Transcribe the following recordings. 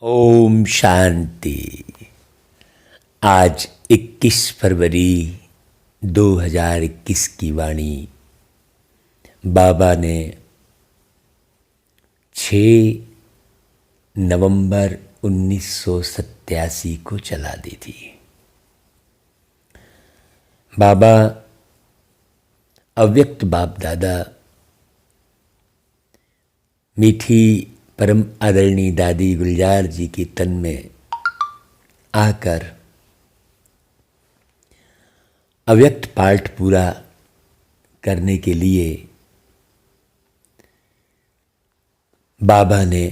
ओम शांति। आज 21 फरवरी 2021 की वाणी बाबा ने 6 नवंबर 1987 को चला दी थी। बाबा अव्यक्त बाप दादा मीठी परम आदरणीय दादी गुलजार जी की तन में आकर अव्यक्त पाठ पूरा करने के लिए बाबा ने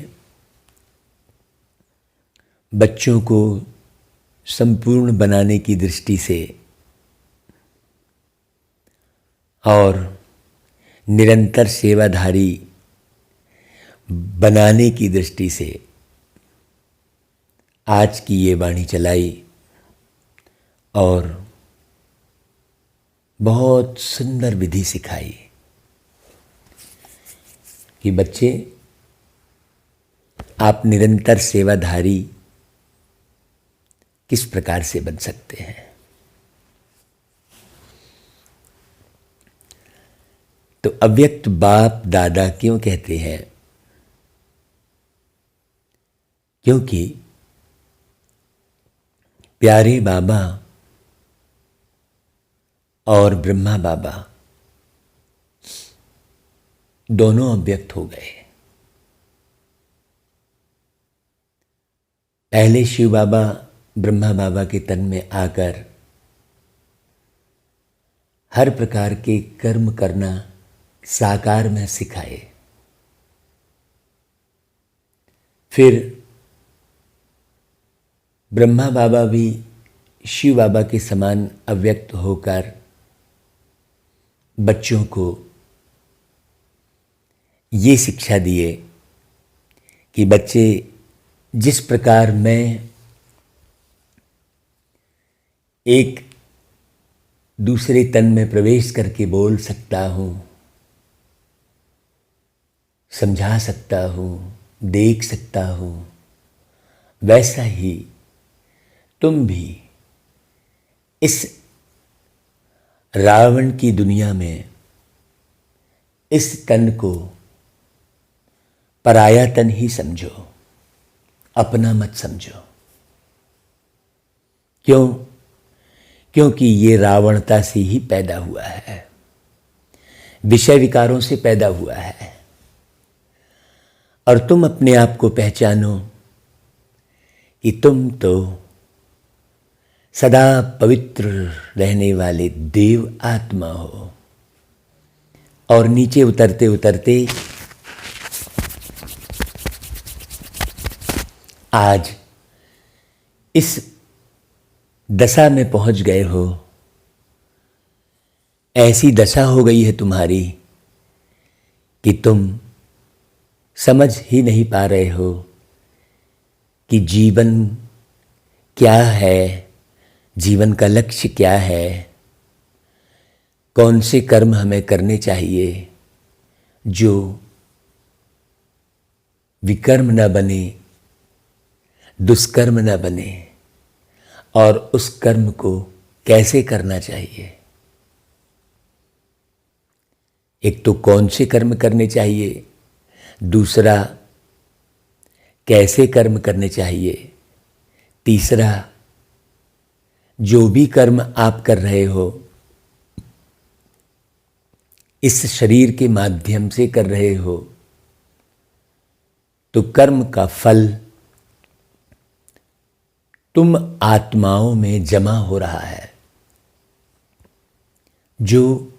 बच्चों को संपूर्ण बनाने की दृष्टि से और निरंतर सेवाधारी बनाने की दृष्टि से आज की ये वाणी चलाई और बहुत सुंदर विधि सिखाई कि बच्चे, आप निरंतर सेवाधारी किस प्रकार से बन सकते हैं। तो अव्यक्त बाप दादा क्यों कहते हैं? क्योंकि प्यारे बाबा और ब्रह्मा बाबा दोनों अव्यक्त हो गए। पहले शिव बाबा ब्रह्मा बाबा के तन में आकर हर प्रकार के कर्म करना साकार में सिखाए। फिर ब्रह्मा बाबा भी शिव बाबा के समान अव्यक्त होकर बच्चों को ये शिक्षा दिए कि बच्चे, जिस प्रकार मैं एक दूसरे तन में प्रवेश करके बोल सकता हूँ, समझा सकता हूँ, देख सकता हूँ, वैसा ही तुम भी इस रावण की दुनिया में इस तन को पराया तन ही समझो, अपना मत समझो। क्यों? क्योंकि ये रावणता से ही पैदा हुआ है, विषय विकारों से पैदा हुआ है। और तुम अपने आप को पहचानो कि तुम तो सदा पवित्र रहने वाले देव आत्मा हो। और नीचे उतरते उतरते आज इस दशा में पहुंच गए हो। ऐसी दशा हो गई है तुम्हारी कि तुम समझ ही नहीं पा रहे हो कि जीवन क्या है, जीवन का लक्ष्य क्या है, कौन से कर्म हमें करने चाहिए जो विकर्म न बने, दुष्कर्म न बने, और उस कर्म को कैसे करना चाहिए। एक तो कौन से कर्म करने चाहिए, दूसरा कैसे कर्म करने चाहिए, तीसरा जो भी कर्म आप कर रहे हो इस शरीर के माध्यम से कर रहे हो, तो कर्म का फल तुम आत्माओं में जमा हो रहा है, जो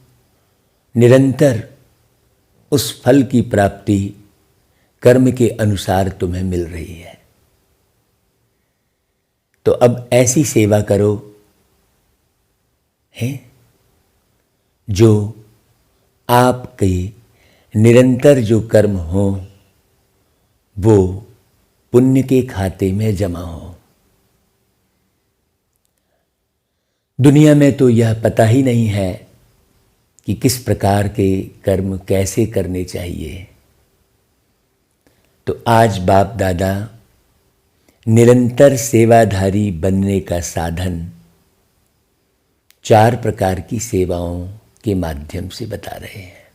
निरंतर उस फल की प्राप्ति कर्म के अनुसार तुम्हें मिल रही है। तो अब ऐसी सेवा करो है जो आपके निरंतर जो कर्म हो वो पुण्य के खाते में जमा हो। दुनिया में तो यह पता ही नहीं है कि किस प्रकार के कर्म कैसे करने चाहिए। तो आज बाप दादा निरंतर सेवाधारी बनने का साधन 4 प्रकार की सेवाओं के माध्यम से बता रहे हैं।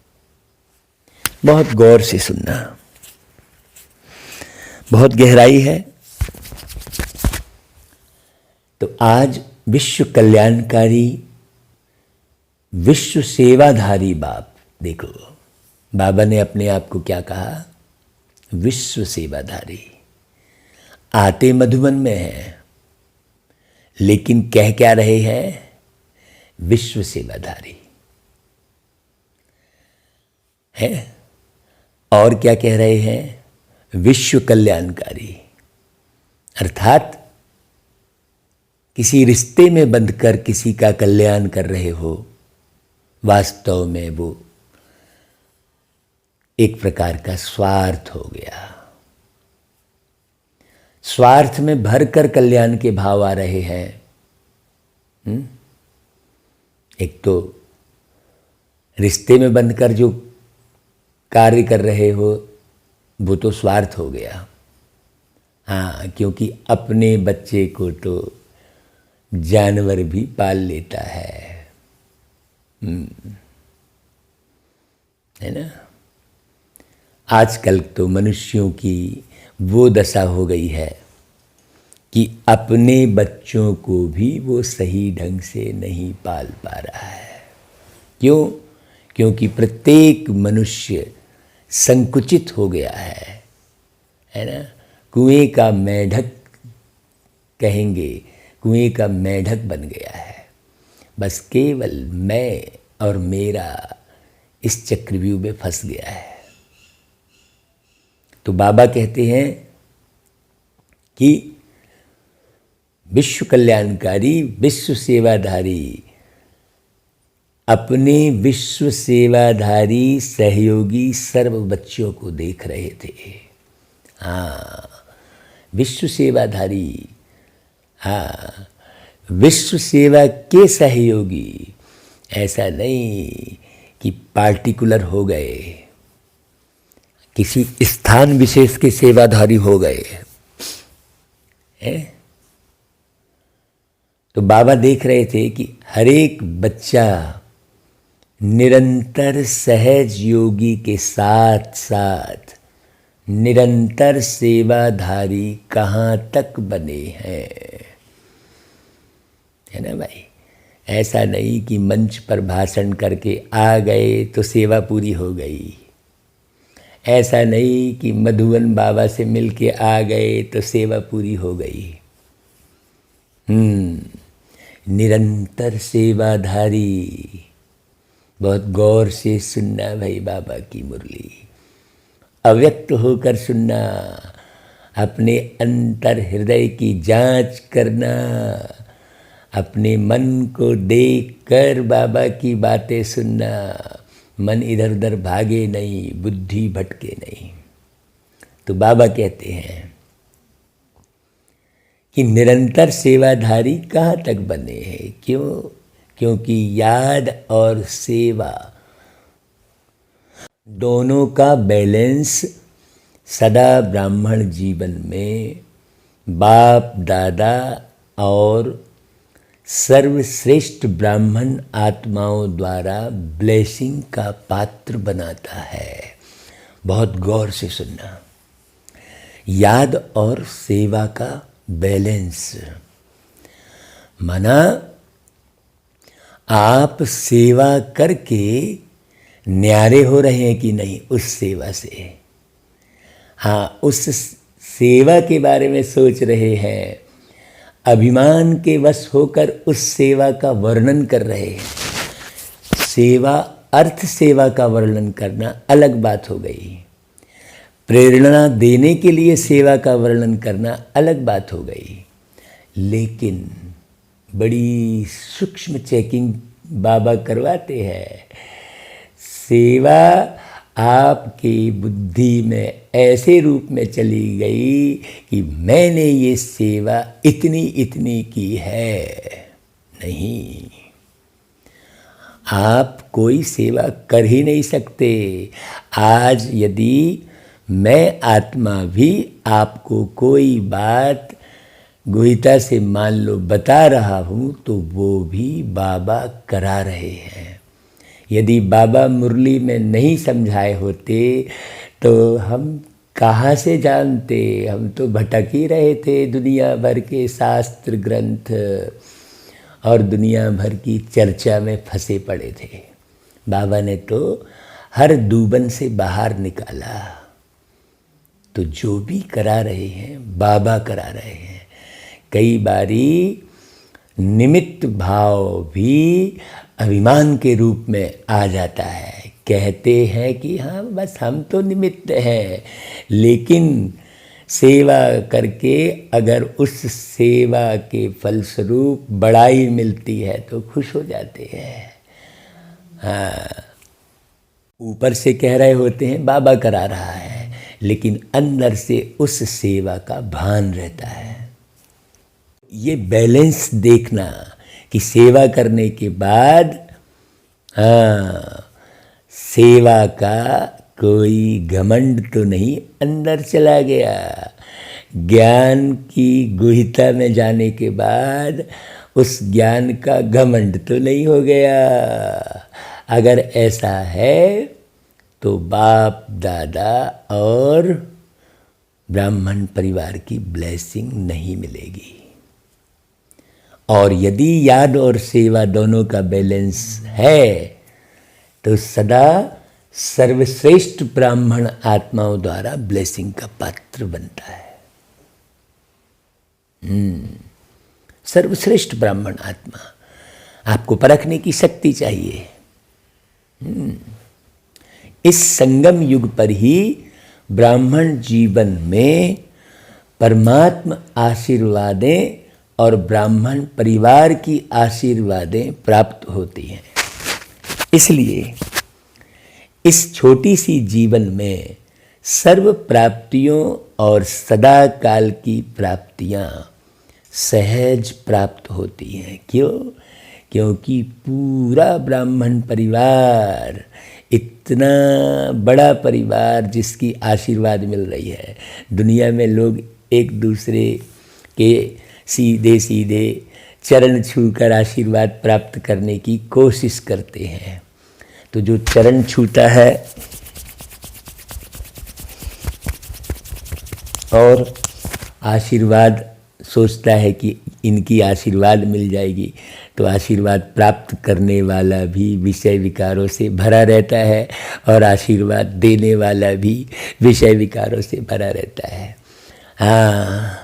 बहुत गौर से सुनना, बहुत गहराई है। तो आज विश्व कल्याणकारी, विश्व सेवाधारी बाप, देखो बाबा ने अपने आप को क्या कहा, विश्व सेवाधारी। आते मधुबन में हैं, लेकिन कह क्या रहे हैं, विश्व सेवाधारी है। और क्या कह रहे हैं, विश्व कल्याणकारी। अर्थात किसी रिश्ते में बंधकर किसी का कल्याण कर रहे हो, वास्तव में वो एक प्रकार का स्वार्थ हो गया। स्वार्थ में भरकर कल्याण के भाव आ रहे हैं। एक तो रिश्ते में बंधकर जो कार्य कर रहे हो वो तो स्वार्थ हो गया। हाँ, क्योंकि अपने बच्चे को तो जानवर भी पाल लेता है ना। आजकल तो मनुष्यों की वो दशा हो गई है कि अपने बच्चों को भी वो सही ढंग से नहीं पाल पा रहा है। क्यों? क्योंकि प्रत्येक मनुष्य संकुचित हो गया है ना। कुएं का मेढक कहेंगे, कुएं का मेढक बन गया है। बस केवल मैं और मेरा इस चक्रव्यूह में फंस गया है। तो बाबा कहते हैं कि विश्व कल्याणकारी, विश्व सेवाधारी अपने विश्व सेवाधारी सहयोगी सर्व बच्चों को देख रहे थे। हाँ, विश्व सेवाधारी, हाँ, विश्व सेवा के सहयोगी। ऐसा नहीं कि पार्टिकुलर हो गए, किसी स्थान विशेष के सेवाधारी हो गए हैं। तो बाबा देख रहे थे कि हर एक बच्चा निरंतर सहज योगी के साथ साथ निरंतर सेवाधारी कहाँ तक बने हैं, है ना भाई। ऐसा नहीं कि मंच पर भाषण करके आ गए तो सेवा पूरी हो गई। ऐसा नहीं कि मधुबन बाबा से मिलके आ गए तो सेवा पूरी हो गई। निरंतर सेवाधारी। बहुत गौर से सुनना भाई बाबा की मुरली, अव्यक्त होकर सुनना, अपने अंतर हृदय की जांच करना, अपने मन को देख कर बाबा की बातें सुनना। मन इधर उधर भागे नहीं, बुद्धि भटके नहीं। तो बाबा कहते हैं कि निरंतर सेवाधारी कहाँ तक बने हैं। क्यों? क्योंकि याद और सेवा दोनों का बैलेंस सदा ब्राह्मण जीवन में बाप दादा और सर्वश्रेष्ठ ब्राह्मण आत्माओं द्वारा ब्लेसिंग का पात्र बनाता है। बहुत गौर से सुनना, याद और सेवा का बैलेंस। माना आप सेवा करके न्यारे हो रहे हैं कि नहीं उस सेवा से। हाँ, उस सेवा के बारे में सोच रहे हैं, अभिमान के वश होकर उस सेवा का वर्णन कर रहे हैं। सेवा, अर्थ सेवा का वर्णन करना अलग बात हो गई। प्रेरणा देने के लिए सेवा का वर्णन करना अलग बात हो गई। लेकिन बड़ी सूक्ष्म चेकिंग बाबा करवाते हैं। सेवा आपकी बुद्धि में ऐसे रूप में चली गई कि मैंने ये सेवा इतनी इतनी की है। नहीं, आप कोई सेवा कर ही नहीं सकते। आज यदि मैं आत्मा भी आपको कोई बात गुहिता से मान लो बता रहा हूँ तो वो भी बाबा करा रहे हैं। यदि बाबा मुरली में नहीं समझाए होते तो हम कहाँ से जानते। हम तो भटक ही रहे थे दुनिया भर के शास्त्र ग्रंथ और दुनिया भर की चर्चा में फंसे पड़े थे। बाबा ने तो हर दूबन से बाहर निकाला। तो जो भी करा रहे हैं बाबा करा रहे हैं। कई बारी निमित्त भाव भी अभिमान के रूप में आ जाता है। कहते हैं कि हाँ बस हम तो निमित्त हैं, लेकिन सेवा करके अगर उस सेवा के फलस्वरूप बड़ाई मिलती है तो खुश हो जाते हैं। हाँ, ऊपर से कह रहे होते हैं बाबा करा रहा है, लेकिन अंदर से उस सेवा का भान रहता है। ये बैलेंस देखना कि सेवा करने के बाद सेवा का कोई घमंड तो नहीं अंदर चला गया। ज्ञान की गुहिता में जाने के बाद उस ज्ञान का घमंड तो नहीं हो गया। अगर ऐसा है तो बाप दादा और ब्राह्मण परिवार की ब्लेसिंग नहीं मिलेगी। और यदि याद और सेवा दोनों का बैलेंस है तो सदा सर्वश्रेष्ठ ब्राह्मण आत्माओं द्वारा ब्लेसिंग का पात्र बनता है। सर्वश्रेष्ठ ब्राह्मण आत्मा, आपको परखने की शक्ति चाहिए। इस संगम युग पर ही ब्राह्मण जीवन में परमात्मा आशीर्वादें और ब्राह्मण परिवार की आशीर्वादें प्राप्त होती हैं। इसलिए इस छोटी सी जीवन में सर्व प्राप्तियों और सदा काल की प्राप्तियां सहज प्राप्त होती हैं। क्यों? क्योंकि पूरा ब्राह्मण परिवार, इतना बड़ा परिवार जिसकी आशीर्वाद मिल रही है। दुनिया में लोग एक दूसरे के सीधे सीधे चरण छूकर आशीर्वाद प्राप्त करने की कोशिश करते हैं। तो जो चरण छूता है और आशीर्वाद सोचता है कि इनकी आशीर्वाद मिल जाएगी, तो आशीर्वाद प्राप्त करने वाला भी विषय विकारों से भरा रहता है और आशीर्वाद देने वाला भी विषय विकारों से भरा रहता है। हाँ,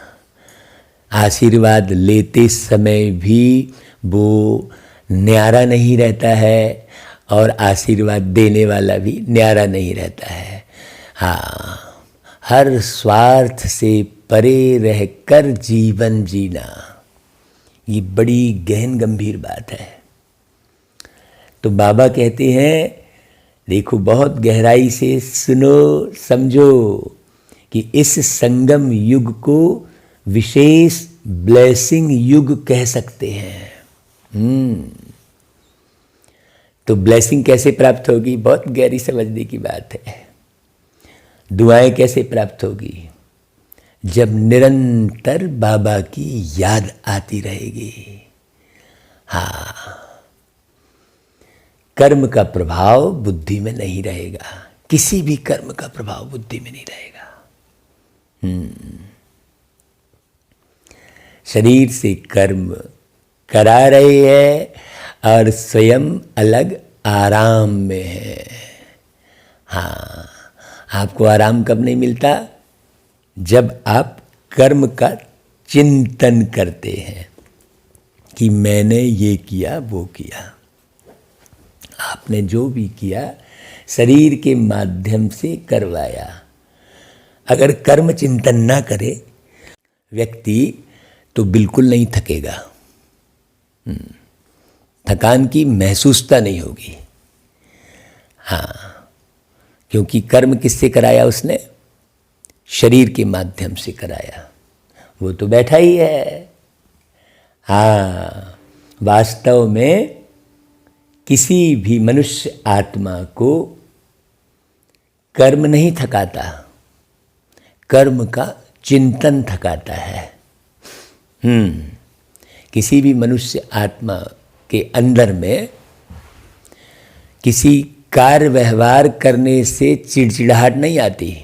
आशीर्वाद लेते समय भी वो न्यारा नहीं रहता है और आशीर्वाद देने वाला भी न्यारा नहीं रहता है। हाँ, हर स्वार्थ से परे रहकर जीवन जीना, ये बड़ी गहन गंभीर बात है। तो बाबा कहते हैं, देखो बहुत गहराई से सुनो, समझो कि इस संगम युग को विशेष ब्लेसिंग युग कह सकते हैं। तो ब्लेसिंग कैसे प्राप्त होगी? बहुत गहरी समझने की बात है। दुआएं कैसे प्राप्त होगी? जब निरंतर बाबा की याद आती रहेगी। हाँ, कर्म का प्रभाव बुद्धि में नहीं रहेगा। किसी भी कर्म का प्रभाव बुद्धि में नहीं रहेगा। शरीर से कर्म करा रहे हैं और स्वयं अलग आराम में है। हाँ, आपको आराम कब नहीं मिलता? जब आप कर्म का चिंतन करते हैं कि मैंने ये किया वो किया। आपने जो भी किया शरीर के माध्यम से करवाया। अगर कर्म चिंतन ना करे व्यक्ति तो बिल्कुल नहीं थकेगा। थकान की महसूसता नहीं होगी। हाँ, क्योंकि कर्म किससे कराया उसने? शरीर के माध्यम से कराया। वो तो बैठा ही है। हाँ, वास्तव में किसी भी मनुष्य आत्मा को कर्म नहीं थकाता। कर्म का चिंतन थकाता है। किसी भी मनुष्य आत्मा के अंदर में किसी कार्य व्यवहार करने से चिड़चिड़ाहट नहीं आती।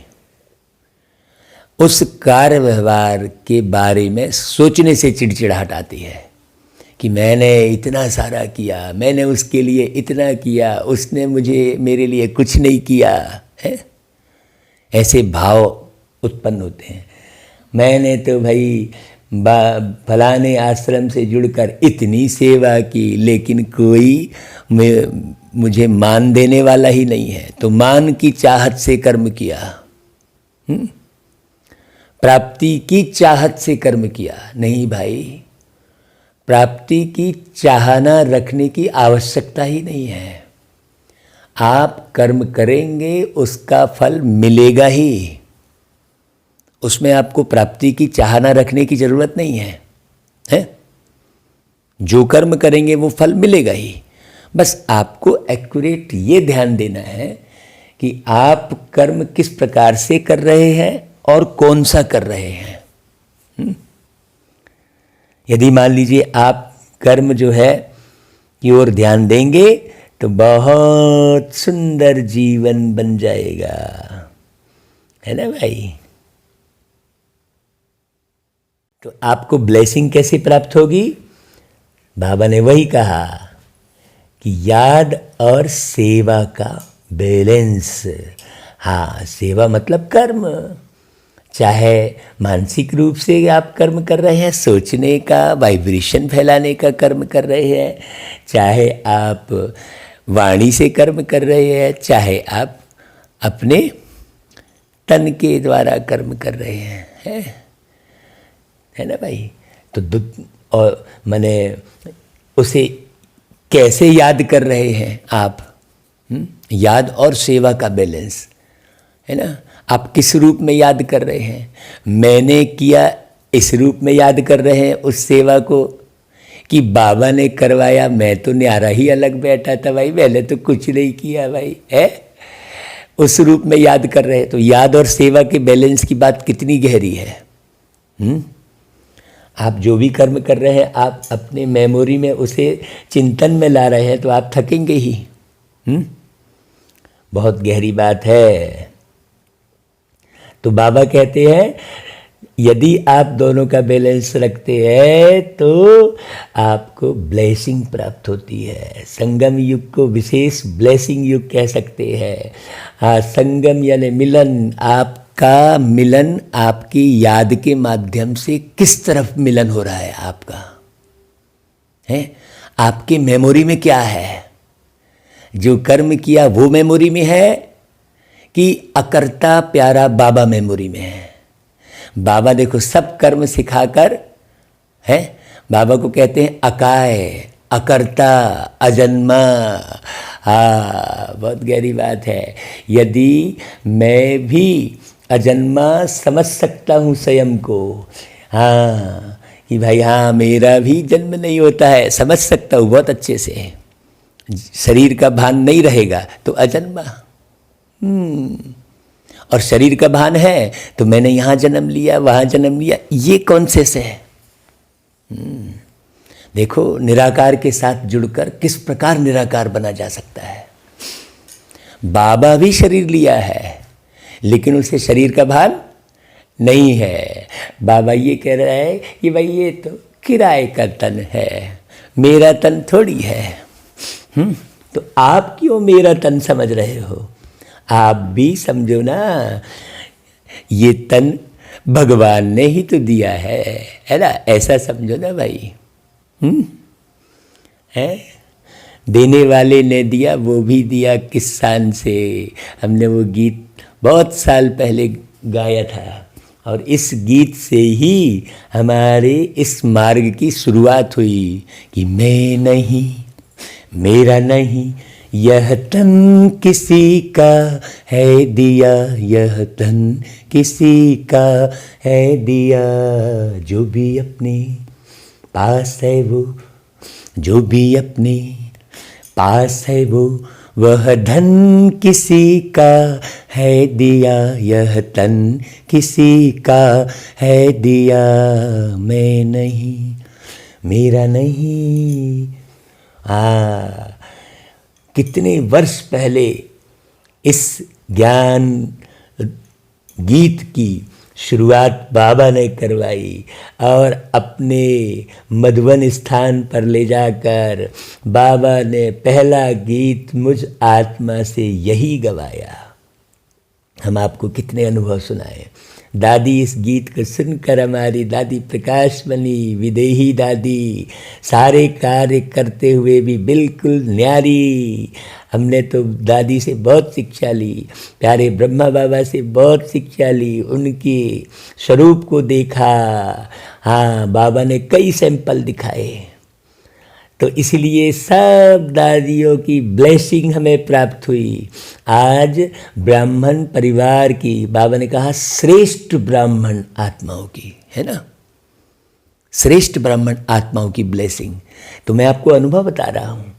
उस कार्य व्यवहार के बारे में सोचने से चिड़चिड़ाहट आती है कि मैंने इतना सारा किया, मैंने उसके लिए इतना किया, उसने मेरे लिए कुछ नहीं किया है। ऐसे भाव उत्पन्न होते हैं। मैंने तो भाई फलाने आश्रम से जुड़कर इतनी सेवा की, लेकिन कोई मुझे मान देने वाला ही नहीं है, तो मान की चाहत से कर्म किया, प्राप्ति की चाहत से कर्म किया। नहीं भाई, प्राप्ति की चाहना रखने की आवश्यकता ही नहीं है। आप कर्म करेंगे, उसका फल मिलेगा ही। उसमें आपको प्राप्ति की चाहना रखने की जरूरत नहीं है, है? जो कर्म करेंगे वो फल मिलेगा ही। बस आपको एक्यूरेट ये ध्यान देना है कि आप कर्म किस प्रकार से कर रहे हैं और कौन सा कर रहे हैं। यदि मान लीजिए आप कर्म जो है की ओर ध्यान देंगे तो बहुत सुंदर जीवन बन जाएगा, है ना भाई। तो आपको ब्लेसिंग कैसे प्राप्त होगी? बाबा ने वही कहा कि याद और सेवा का बैलेंस। हाँ, सेवा मतलब कर्म, चाहे मानसिक रूप से आप कर्म कर रहे हैं, सोचने का, वाइब्रेशन फैलाने का कर्म कर रहे हैं, चाहे आप वाणी से कर्म कर रहे हैं, चाहे आप अपने तन के द्वारा कर्म कर रहे हैं, है ना भाई। तो और माने उसे कैसे याद कर रहे हैं आप? याद और सेवा का बैलेंस, है ना। आप किस रूप में याद कर रहे हैं? मैंने किया इस रूप में याद कर रहे हैं उस सेवा को, कि बाबा ने करवाया, मैं तो न्यारा ही अलग बैठा था भाई, मैंने तो कुछ नहीं किया भाई, है। उस रूप में याद कर रहे हैं। तो याद और सेवा के बैलेंस की बात कितनी गहरी है। आप जो भी कर्म कर रहे हैं, आप अपने मेमोरी में उसे चिंतन में ला रहे हैं, तो आप थकेंगे ही। बहुत गहरी बात है। तो बाबा कहते हैं यदि आप दोनों का बैलेंस रखते हैं तो आपको ब्लेसिंग प्राप्त होती है। संगम युग को विशेष ब्लेसिंग युग कह सकते हैं। हाँ, संगम यानी मिलन। आपका मिलन आपकी याद के माध्यम से किस तरफ मिलन हो रहा है आपका, है? आपकी मेमोरी में क्या है? जो कर्म किया वो मेमोरी में है कि अकर्ता प्यारा बाबा मेमोरी में है? बाबा देखो सब कर्म सिखाकर, है, बाबा को कहते हैं अकाय, अकर्ता, अजन्मा। हाँ, बहुत गहरी बात है। यदि मैं भी अजन्मा समझ सकता हूँ स्वयं को, हाँ, कि भाई हाँ मेरा भी जन्म नहीं होता है, समझ सकता हूँ बहुत अच्छे से। शरीर का भान नहीं रहेगा तो अजन्मा। और शरीर का भान है तो मैंने यहाँ जन्म लिया, वहाँ जन्म लिया, ये कौन से है? देखो निराकार के साथ जुड़कर किस प्रकार निराकार बना जा सकता है। बाबा भी शरीर लिया है लेकिन उसे शरीर का भान नहीं है। बाबा ये कह रहा है कि भाई ये तो किराए का तन है, मेरा तन थोड़ी है। तो आप क्यों मेरा तन समझ रहे हो? आप भी समझो ना, ये तन भगवान ने ही तो दिया है ना। ऐसा समझो ना भाई। है, देने वाले ने दिया, वो भी दिया किस शान से। हमने वो गीत बहुत साल पहले गाया था और इस गीत से ही हमारे इस मार्ग की शुरुआत हुई कि मैं नहीं, मेरा नहीं, यह तन किसी का है दिया, यह तन किसी का है दिया। जो भी अपने पास है वो, जो भी अपने पास है वो, वह धन किसी का है दिया यह तन किसी का है दिया, मैं नहीं मेरा नहीं। कितने वर्ष पहले इस ज्ञान गीत की शुरुआत बाबा ने करवाई और अपने मधुबन स्थान पर ले जाकर बाबा ने पहला गीत मुझ आत्मा से यही गवाया। हम आपको कितने अनुभव सुनाए। दादी इस गीत को सुनकर हमारी दादी प्रकाश बनी, विदेही दादी, सारे कार्य करते हुए भी बिल्कुल न्यारी। हमने तो दादी से बहुत शिक्षा ली, प्यारे ब्रह्मा बाबा से बहुत शिक्षा ली, उनके स्वरूप को देखा। हाँ, बाबा ने कई सैंपल दिखाए। तो इसलिए सब दादियों की ब्लेसिंग हमें प्राप्त हुई। आज ब्राह्मण परिवार की, बाबा ने कहा श्रेष्ठ ब्राह्मण आत्माओं की, है ना, श्रेष्ठ ब्राह्मण आत्माओं की ब्लेसिंग। तो मैं आपको अनुभव बता रहा हूँ।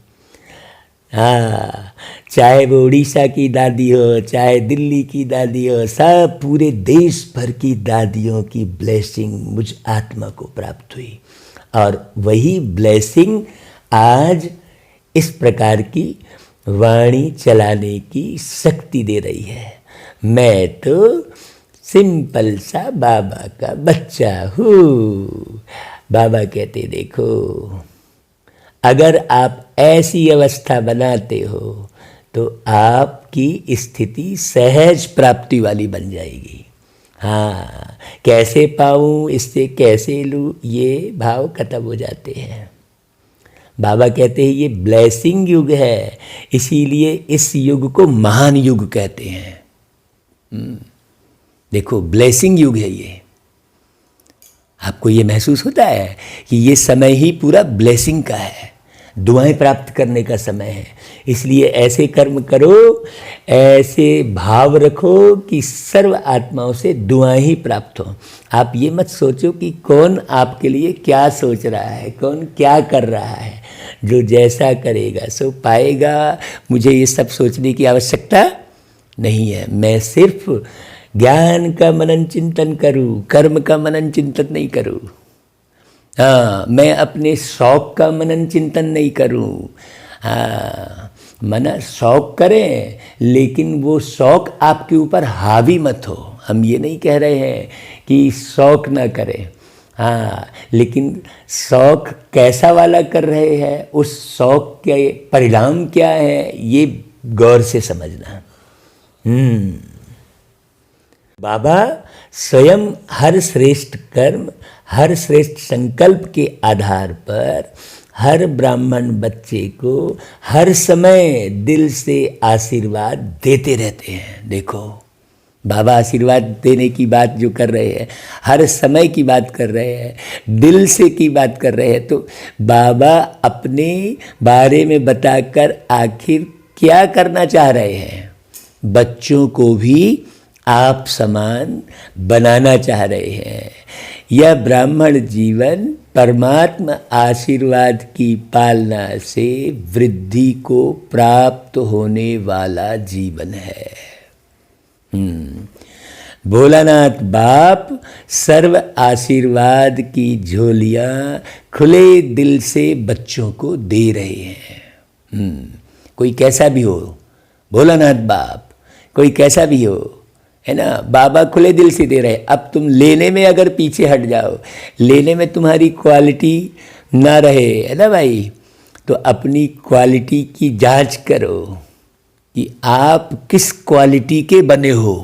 हाँ, चाहे वो उड़ीसा की दादी हो, चाहे दिल्ली की दादी हो, सब पूरे देश भर की दादियों की ब्लेसिंग मुझ आत्मा को प्राप्त हुई। और वही ब्लेसिंग आज इस प्रकार की वाणी चलाने की शक्ति दे रही है। मैं तो सिंपल सा बाबा का बच्चा हूँ। बाबा कहते देखो, अगर आप ऐसी अवस्था बनाते हो तो आपकी स्थिति सहज प्राप्ति वाली बन जाएगी। हाँ, कैसे पाऊँ, इससे कैसे लूँ, ये भाव खत्म हो जाते हैं। बाबा कहते हैं ये ब्लेसिंग युग है, इसीलिए इस युग को महान युग कहते हैं। देखो, ब्लेसिंग युग है ये। आपको ये महसूस होता है कि ये समय ही पूरा ब्लेसिंग का है, दुआएं प्राप्त करने का समय है। इसलिए ऐसे कर्म करो, ऐसे भाव रखो कि सर्व आत्माओं से दुआएं ही प्राप्त हो। आप ये मत सोचो कि कौन आपके लिए क्या सोच रहा है, कौन क्या कर रहा है। जो जैसा करेगा सो पाएगा। मुझे ये सब सोचने की आवश्यकता नहीं है। मैं सिर्फ ज्ञान का मनन चिंतन करूं, कर्म का मनन चिंतन नहीं करूं। हाँ, मैं अपने शौक का मनन चिंतन नहीं करूं। हाँ, मना शौक करें, लेकिन वो शौक आपके ऊपर हावी मत हो। हम ये नहीं कह रहे हैं कि शौक ना करें, हाँ, लेकिन शौक कैसा वाला कर रहे हैं, उस शौक के परिणाम क्या है, ये गौर से समझना। बाबा स्वयं हर श्रेष्ठ कर्म, हर श्रेष्ठ संकल्प के आधार पर हर ब्राह्मण बच्चे को हर समय दिल से आशीर्वाद देते रहते हैं। देखो, बाबा आशीर्वाद देने की बात जो कर रहे हैं, हर समय की बात कर रहे हैं, दिल से की बात कर रहे हैं। तो बाबा अपने बारे में बताकर आखिर क्या करना चाह रहे हैं? बच्चों को भी आप समान बनाना चाह रहे हैं। यह ब्राह्मण जीवन परमात्मा आशीर्वाद की पालना से वृद्धि को प्राप्त होने वाला जीवन है। भोलानाथ बाप सर्व आशीर्वाद की झोलियां खुले दिल से बच्चों को दे रहे हैं। कोई कैसा भी हो, भोलानाथ बाप कोई कैसा भी हो, है ना, बाबा खुले दिल से दे रहे। अब तुम लेने में अगर पीछे हट जाओ, लेने में तुम्हारी क्वालिटी ना रहे, है ना भाई, तो अपनी क्वालिटी की जांच करो कि आप किस क्वालिटी के बने हो।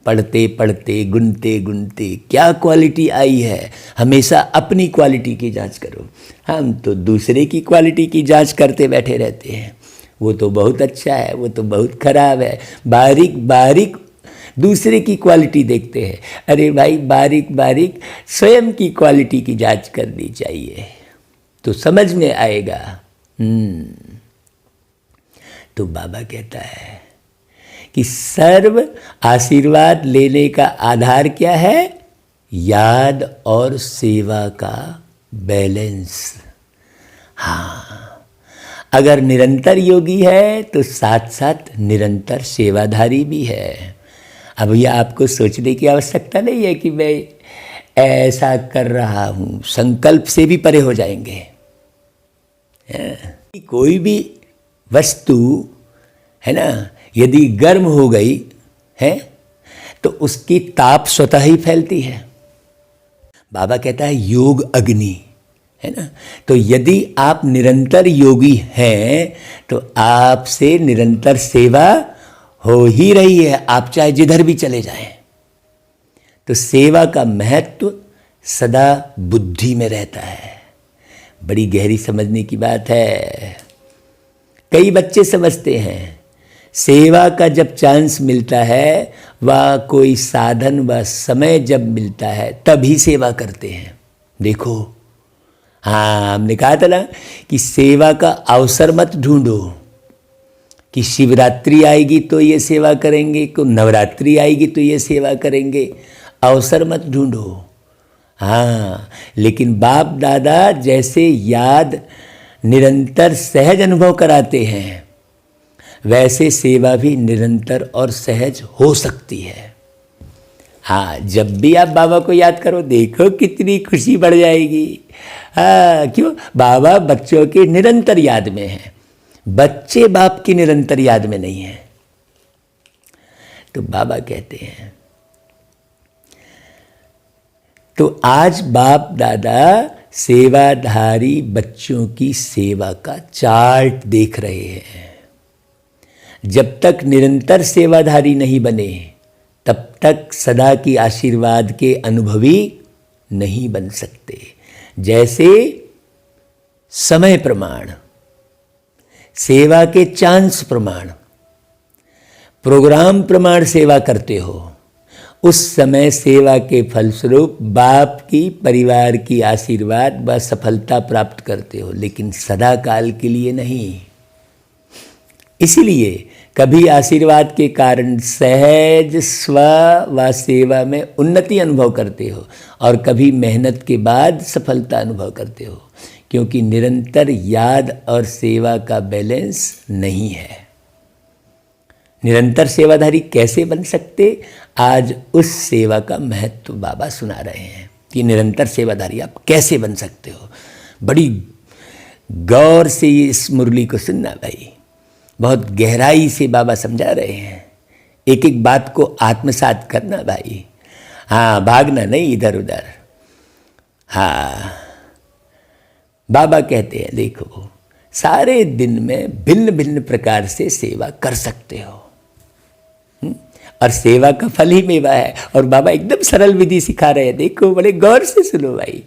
पढ़ते पढ़ते, गुनते गुनते क्या क्वालिटी आई है, हमेशा अपनी क्वालिटी की जांच करो। हम तो दूसरे की क्वालिटी की जांच करते बैठे रहते हैं। वो तो बहुत अच्छा है, वो तो बहुत खराब है, बारीक बारीक दूसरे की क्वालिटी देखते हैं। अरे भाई, बारीक बारीक स्वयं की क्वालिटी की जांच करनी चाहिए, तो समझ में आएगा। तो बाबा कहता है कि सर्व आशीर्वाद लेने का आधार क्या है? याद और सेवा का बैलेंस। हाँ, अगर निरंतर योगी है तो साथ साथ निरंतर सेवाधारी भी है। अब ये आपको सोचने की आवश्यकता नहीं है कि मैं ऐसा कर रहा हूँ, संकल्प से भी परे हो जाएंगे। कोई भी वस्तु है ना, यदि गर्म हो गई है तो उसकी ताप स्वतः ही फैलती है। बाबा कहता है योग अग्नि, है ना। तो यदि आप निरंतर योगी हैं तो आपसे निरंतर सेवा हो ही रही है, आप चाहे जिधर भी चले जाएं। तो सेवा का महत्व सदा बुद्धि में रहता है। बड़ी गहरी समझने की बात है। कई बच्चे समझते हैं सेवा का जब चांस मिलता है, वह कोई साधन व समय जब मिलता है तभी सेवा करते हैं। देखो, हाँ, हमने कहा था ना कि सेवा का अवसर मत ढूंढो कि शिवरात्रि आएगी तो ये सेवा करेंगे, को नवरात्रि आएगी तो ये सेवा करेंगे। अवसर मत ढूंढो। हाँ, लेकिन बाप दादा जैसे याद निरंतर सहज अनुभव कराते हैं, वैसे सेवा भी निरंतर और सहज हो सकती है। हाँ, जब भी आप बाबा को याद करो, देखो कितनी खुशी बढ़ जाएगी। हाँ, क्यों? बाबा बच्चों के निरंतर याद में हैं, बच्चे बाप की निरंतर याद में नहीं हैं। तो बाबा कहते हैं, तो आज बाप दादा सेवाधारी बच्चों की सेवा का चार्ट देख रहे हैं। जब तक निरंतर सेवाधारी नहीं बने तब तक सदा की आशीर्वाद के अनुभवी नहीं बन सकते। जैसे समय प्रमाण, सेवा के चांस प्रमाण, प्रोग्राम प्रमाण सेवा करते हो, उस समय सेवा के फलस्वरूप बाप की, परिवार की आशीर्वाद व सफलता प्राप्त करते हो, लेकिन सदा काल के लिए नहीं। इसीलिए कभी आशीर्वाद के कारण सहज स्व व सेवा में उन्नति अनुभव करते हो और कभी मेहनत के बाद सफलता अनुभव करते हो, क्योंकि निरंतर याद और सेवा का बैलेंस नहीं है। निरंतर सेवाधारी कैसे बन सकते, आज उस सेवा का महत्व बाबा सुना रहे हैं कि निरंतर सेवाधारी आप कैसे बन सकते हो। बड़ी गौर से इस मुरली को सुनना भाई, बहुत गहराई से बाबा समझा रहे हैं। एक एक बात को आत्मसात करना भाई। हाँ, भागना नहीं इधर उधर। हाँ, बाबा कहते हैं देखो, सारे दिन में भिन्न भिन्न प्रकार से सेवा कर सकते हो, और सेवा का फल ही मेवा है। और बाबा एकदम सरल विधि सिखा रहे हैं, देखो बड़े गौर से सुनो भाई,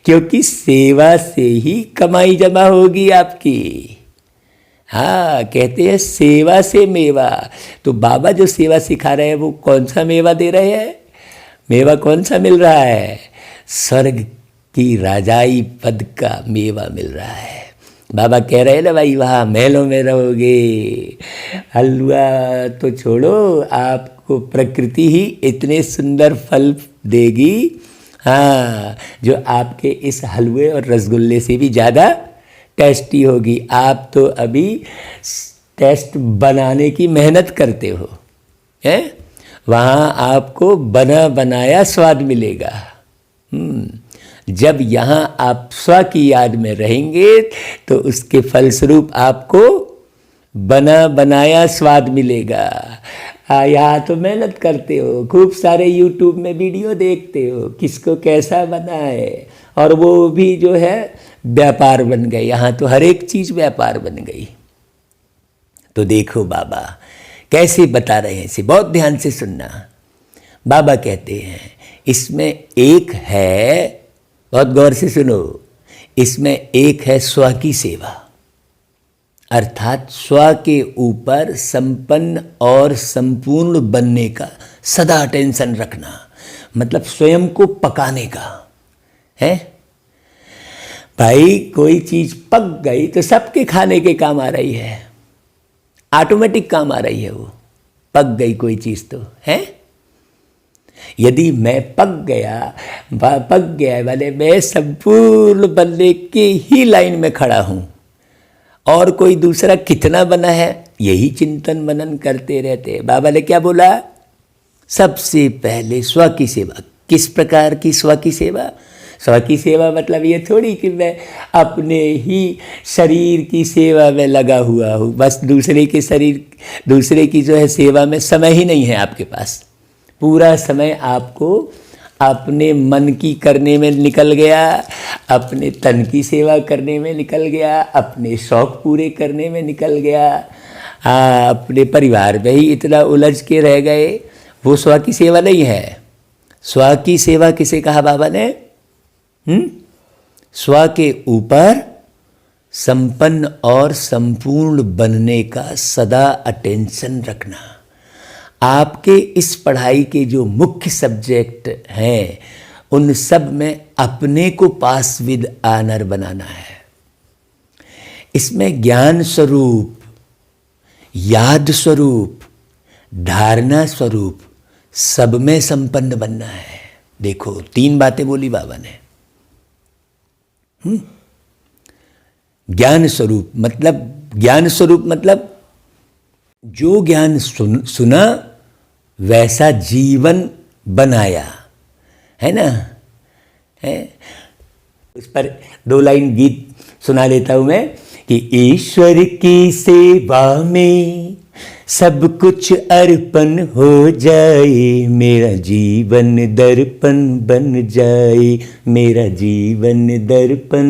क्योंकि सेवा से ही कमाई जमा होगी आपकी। हाँ, कहते हैं सेवा से मेवा। तो बाबा जो सेवा सिखा रहे हैं वो कौन सा मेवा दे रहे हैं? मेवा कौन सा मिल रहा है? स्वर्ग की राजाई पद का मेवा मिल रहा है। बाबा कह रहे हैं ना भाई, वहाँ महलों में रहोगे, हलवा तो छोड़ो, आपको प्रकृति ही इतने सुंदर फल देगी, हाँ, जो आपके इस हलवे और रसगुल्ले से भी ज़्यादा टेस्टी होगी। आप तो अभी टेस्ट बनाने की मेहनत करते हो, हैं? वहाँ आपको बना बनाया स्वाद मिलेगा। जब यहाँ आप स्व की याद में रहेंगे तो उसके फलस्वरूप आपको बना बनाया स्वाद मिलेगा। यहाँ तो मेहनत करते हो, खूब सारे यूट्यूब में वीडियो देखते हो किसको कैसा बना है, और वो भी जो है व्यापार बन गए। यहाँ तो हर एक चीज़ व्यापार बन गई। तो देखो बाबा कैसे बता रहे हैं, इसे बहुत ध्यान से सुनना। बाबा कहते हैं इसमें एक है, बहुत गौर से सुनो, इसमें एक है स्व की सेवा, अर्थात स्व के ऊपर संपन्न और संपूर्ण बनने का सदा टेंशन रखना, मतलब स्वयं को पकाने का है। भाई कोई चीज पक गई तो सबके खाने के काम आ रही है, ऑटोमेटिक काम आ रही है। वो पक गई कोई चीज तो है। यदि मैं पक गया वाले मैं संपूर्ण बनने की ही लाइन में खड़ा हूं, और कोई दूसरा कितना बना है यही चिंतन मनन करते रहते हैं। बाबा ने क्या बोला? सबसे पहले स्व की सेवा। किस प्रकार की स्व की सेवा? स्व की सेवा मतलब ये थोड़ी कि मैं अपने ही शरीर की सेवा में लगा हुआ हूँ, बस दूसरे की जो है सेवा में समय ही नहीं है आपके पास। पूरा समय आपको अपने मन की करने में निकल गया, अपने तन की सेवा करने में निकल गया, अपने शौक पूरे करने में निकल गया, अपने परिवार में ही इतना उलझ के रह गए। वो स्व की सेवा नहीं है। स्व की सेवा किसे कहा बाबा ने? स्व के ऊपर संपन्न और संपूर्ण बनने का सदा अटेंशन रखना। आपके इस पढ़ाई के जो मुख्य सब्जेक्ट हैं उन सब में अपने को पास विद ऑनर बनाना है। इसमें ज्ञान स्वरूप, याद स्वरूप, धारणा स्वरूप सब में संपन्न बनना है। देखो 3 बातें बोली बाबा ने। ज्ञान स्वरूप मतलब जो ज्ञान सुना वैसा जीवन बनाया, है ना? है उस पर 2 लाइन गीत सुना लेता हूं मैं कि ईश्वर की सेवा में सब कुछ अर्पण हो जाए, मेरा जीवन दर्पण बन जाए, मेरा जीवन दर्पण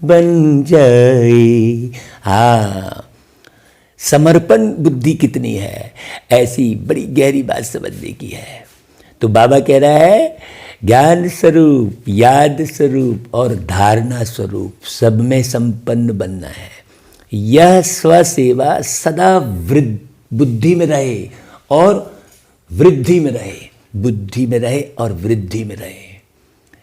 बन जाए। हाँ, समर्पण बुद्धि कितनी है, ऐसी बड़ी गहरी बात समझने की है। तो बाबा कह रहा है ज्ञान स्वरूप, याद स्वरूप और धारणा स्वरूप सब में संपन्न बनना है। यह स्वसेवा सदा बुद्धि में रहे और वृद्धि में रहे, बुद्धि में रहे और वृद्धि में रहे।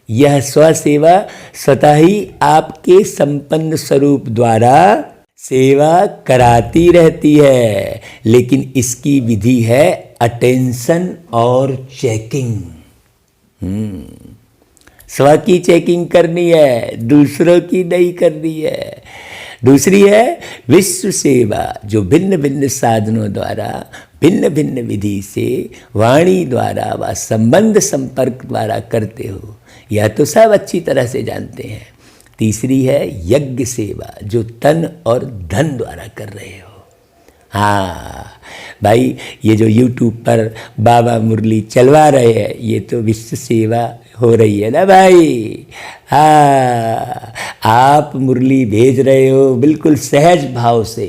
यह स्वसेवा स्वतः ही आपके संपन्न स्वरूप द्वारा सेवा कराती रहती है, लेकिन इसकी विधि है अटेंशन और चेकिंग। स्व की चेकिंग करनी है, दूसरों की नहीं करनी है। दूसरी है विश्व सेवा, जो भिन्न भिन्न साधनों द्वारा, भिन्न भिन्न विधि से, वाणी द्वारा व संबंध संपर्क द्वारा करते हो, यह तो सब अच्छी तरह से जानते हैं। तीसरी है यज्ञ सेवा, जो तन और धन द्वारा कर रहे हो। हाँ भाई, ये जो YouTube पर बाबा मुरली चलवा रहे हैं, ये तो विश्व सेवा हो रही है ना भाई। हाँ, आप मुरली भेज रहे हो बिल्कुल सहज भाव से।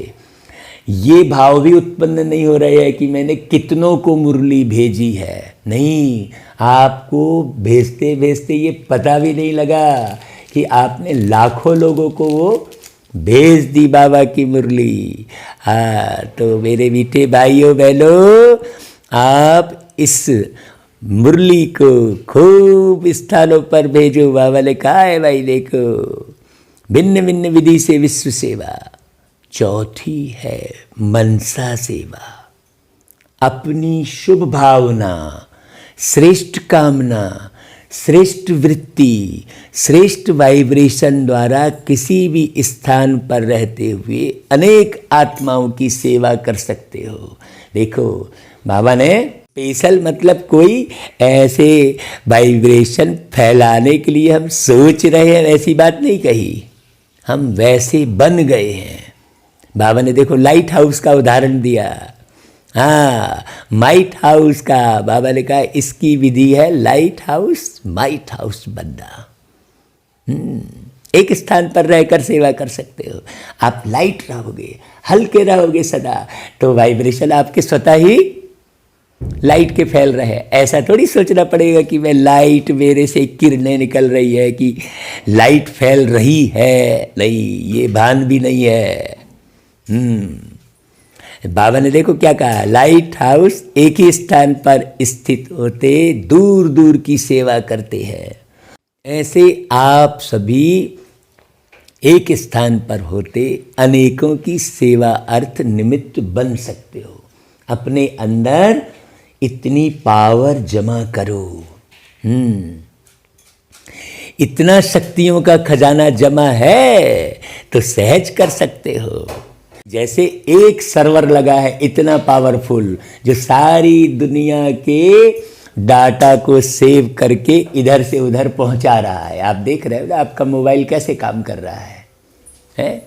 ये भाव भी उत्पन्न नहीं हो रहे हैं कि मैंने कितनों को मुरली भेजी है। नहीं, आपको भेजते भेजते ये पता भी नहीं लगा कि आपने लाखों लोगों को वो भेज दी बाबा की मुरली। हाँ, तो मेरे मीठे भाइयों बहनों, आप इस मुरली को खूब स्थानों पर भेजो। बाबा ने कहा है भाई, देखो भिन्न भिन्न विधि से विश्व सेवा। चौथी है मनसा सेवा, अपनी शुभ भावना, श्रेष्ठ कामना, श्रेष्ठ वृत्ति, श्रेष्ठ वाइब्रेशन द्वारा किसी भी स्थान पर रहते हुए अनेक आत्माओं की सेवा कर सकते हो। देखो बाबा ने स्पेशल मतलब कोई ऐसे वाइब्रेशन फैलाने के लिए हम सोच रहे हैं ऐसी बात नहीं कही, हम वैसे बन गए हैं। बाबा ने देखो लाइट हाउस का उदाहरण दिया। हाँ, माइट हाउस का बाबा ने कहा इसकी विधि है लाइट हाउस माइट हाउस बनना। एक स्थान पर रहकर सेवा कर सकते हो। आप लाइट रहोगे, हल्के रहोगे सदा, तो वाइब्रेशन आपके स्वतः ही लाइट के फैल रहे। ऐसा थोड़ी सोचना पड़ेगा कि मैं लाइट, मेरे से किरणें निकल रही है, कि लाइट फैल रही है। नहीं, ये भान भी नहीं है। बाबा ने देखो क्या कहा, लाइट हाउस एक ही स्थान पर स्थित होते दूर दूर की सेवा करते हैं। ऐसे आप सभी एक स्थान पर होते अनेकों की सेवा अर्थ निमित्त बन सकते हो। अपने अंदर इतनी पावर जमा करो। इतना शक्तियों का खजाना जमा है तो सहज कर सकते हो। जैसे एक सर्वर लगा है इतना पावरफुल जो सारी दुनिया के डाटा को सेव करके इधर से उधर पहुंचा रहा है। आप देख रहे हो ना आपका मोबाइल कैसे काम कर रहा है?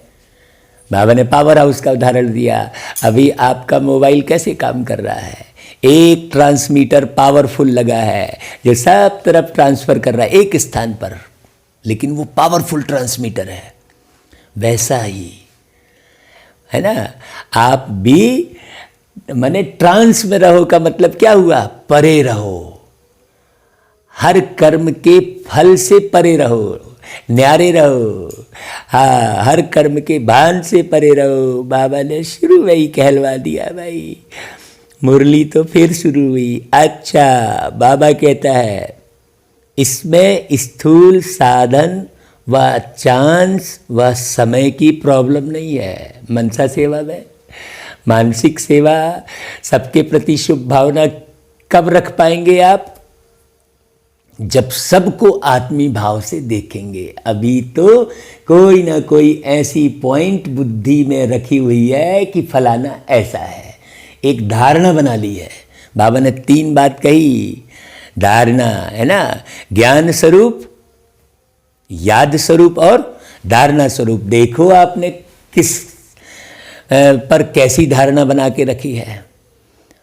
बाबा ने पावर हाउस का उदाहरण दिया। अभी आपका मोबाइल कैसे काम कर रहा है? एक ट्रांसमीटर पावरफुल लगा है जो सब तरफ ट्रांसफर कर रहा है एक स्थान पर, लेकिन वो पावरफुल ट्रांसमीटर है। वैसा ही है ना, आप भी माने ट्रांस में रहो का मतलब क्या हुआ? परे रहो, हर कर्म के फल से परे रहो, न्यारे रहो। हाँ, हर कर्म के भान से परे रहो। बाबा ने शुरू में ही कहलवा दिया भाई, मुरली तो फिर शुरू हुई। अच्छा, बाबा कहता है इसमें स्थूल साधन व चांस व समय की प्रॉब्लम नहीं है। मनसा सेवा में मानसिक सेवा, सबके प्रति शुभ भावना कब रख पाएंगे आप? जब सबको आत्मी भाव से देखेंगे। अभी तो कोई ना कोई ऐसी पॉइंट बुद्धि में रखी हुई है कि फलाना ऐसा है, एक धारणा बना ली है। बाबा ने 3 बात कही, धारणा है ना, ज्ञान स्वरूप, याद स्वरूप और धारणा स्वरूप। देखो आपने किस पर कैसी धारणा बना के रखी है।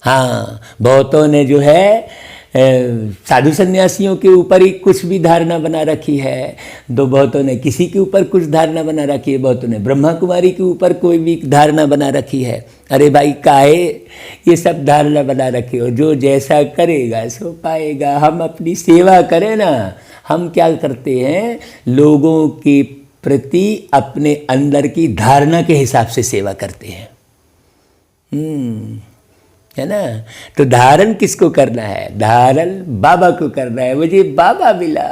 हाँ, बहुतों ने जो है साधु सन्यासियों के ऊपर ही कुछ भी धारणा बना रखी है, बहुतों ने किसी के ऊपर कुछ धारणा बना रखी है, बहुतों ने ब्रह्मा कुमारी के ऊपर कोई भी धारणा बना रखी है। अरे भाई, काहे ये सब धारणा बना रखी हो? जो जैसा करेगा सो पाएगा। हम अपनी सेवा करें ना, हम क्या करते हैं, लोगों के प्रति अपने अंदर की धारणा के हिसाब से सेवा करते हैं। है ना? तो धारण किसको करना है? धारण बाबा को करना है। मुझे बाबा मिला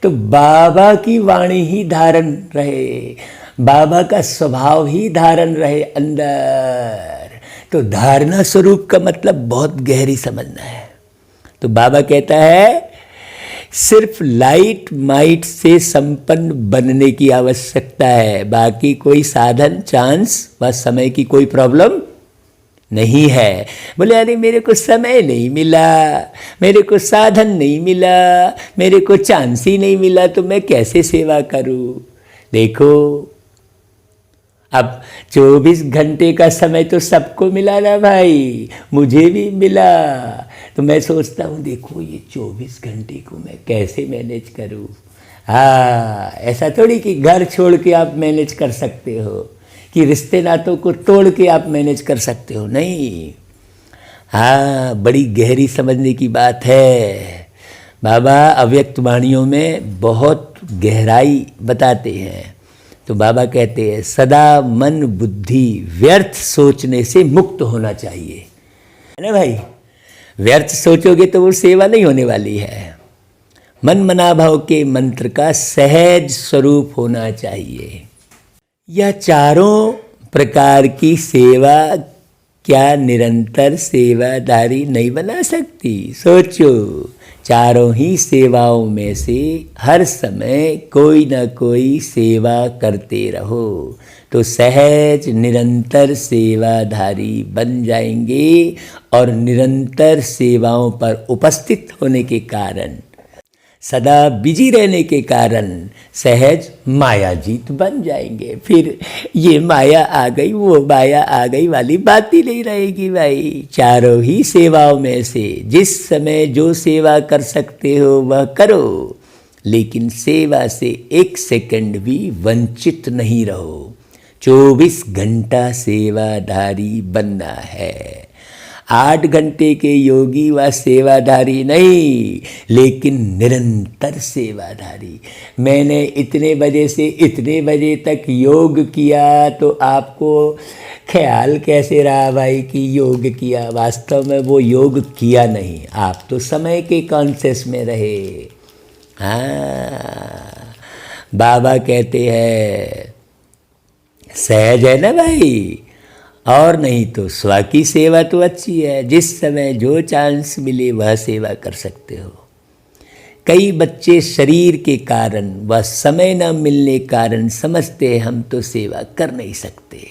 तो बाबा की वाणी ही धारण रहे, बाबा का स्वभाव ही धारण रहे अंदर। तो धारणा स्वरूप का मतलब बहुत गहरी समझना है। तो बाबा कहता है सिर्फ लाइट माइट से संपन्न बनने की आवश्यकता है, बाकी कोई साधन, चांस व समय की कोई प्रॉब्लम नहीं है। बोले अरे मेरे को समय नहीं मिला, मेरे को साधन नहीं मिला, मेरे को चांस ही नहीं मिला, तो मैं कैसे सेवा करूं? देखो, अब 24 घंटे का समय तो सबको मिला ना भाई, मुझे भी मिला। तो मैं सोचता हूँ देखो ये 24 घंटे को मैं कैसे मैनेज करूँ। हाँ, ऐसा थोड़ी कि घर छोड़ के आप मैनेज कर सकते हो, कि रिश्ते नातों को तोड़ के आप मैनेज कर सकते हो, नहीं। हाँ, बड़ी गहरी समझने की बात है। बाबा अव्यक्त वाणियों में बहुत गहराई बताते हैं। तो बाबा कहते हैं सदा मन बुद्धि व्यर्थ सोचने से मुक्त होना चाहिए, है ना भाई? व्यर्थ सोचोगे तो वो सेवा नहीं होने वाली है। मन मना भाव के मंत्र का सहज स्वरूप होना चाहिए। यह चारों प्रकार की सेवा क्या निरंतर सेवाधारी नहीं बना सकती? सोचो, चारों ही सेवाओं में से हर समय कोई ना कोई सेवा करते रहो तो सहज निरंतर सेवाधारी बन जाएंगे। और निरंतर सेवाओं पर उपस्थित होने के कारण, सदा बिजी रहने के कारण सहज मायाजीत बन जाएंगे। फिर ये माया आ गई, वो माया आ गई वाली बात ही नहीं रहेगी भाई। चारों ही सेवाओं में से जिस समय जो सेवा कर सकते हो वह करो, लेकिन सेवा से 1 सेकंड भी वंचित नहीं रहो। 24 घंटा सेवाधारी बनना है। 8 घंटे के योगी व सेवाधारी नहीं, लेकिन निरंतर सेवाधारी। मैंने इतने बजे से इतने बजे तक योग किया, तो आपको ख्याल कैसे रहा भाई कि योग किया? वास्तव में वो योग किया नहीं, आप तो समय के कॉन्शियस में रहे। हाँ, बाबा कहते हैं सहज है ना भाई, और नहीं तो स्व की सेवा तो अच्छी है। जिस समय जो चांस मिले वह सेवा कर सकते हो। कई बच्चे शरीर के कारण व समय न मिलने कारण समझते हैं हम तो सेवा कर नहीं सकते,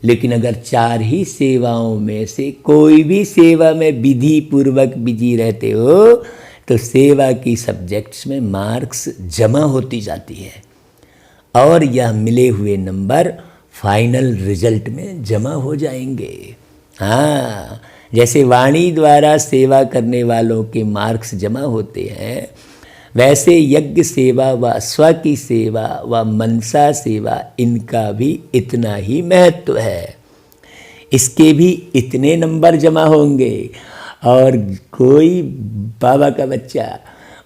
लेकिन अगर 4 ही सेवाओं में से कोई भी सेवा में विधि पूर्वक बिजी रहते हो तो सेवा की सब्जेक्ट्स में मार्क्स जमा होती जाती है और यह मिले हुए नंबर फाइनल रिजल्ट में जमा हो जाएंगे। हाँ, जैसे वाणी द्वारा सेवा करने वालों के मार्क्स जमा होते हैं, वैसे यज्ञ सेवा व स्व की सेवा व मनसा सेवा इनका भी इतना ही महत्व है। इसके भी इतने नंबर जमा होंगे। और कोई बाबा का बच्चा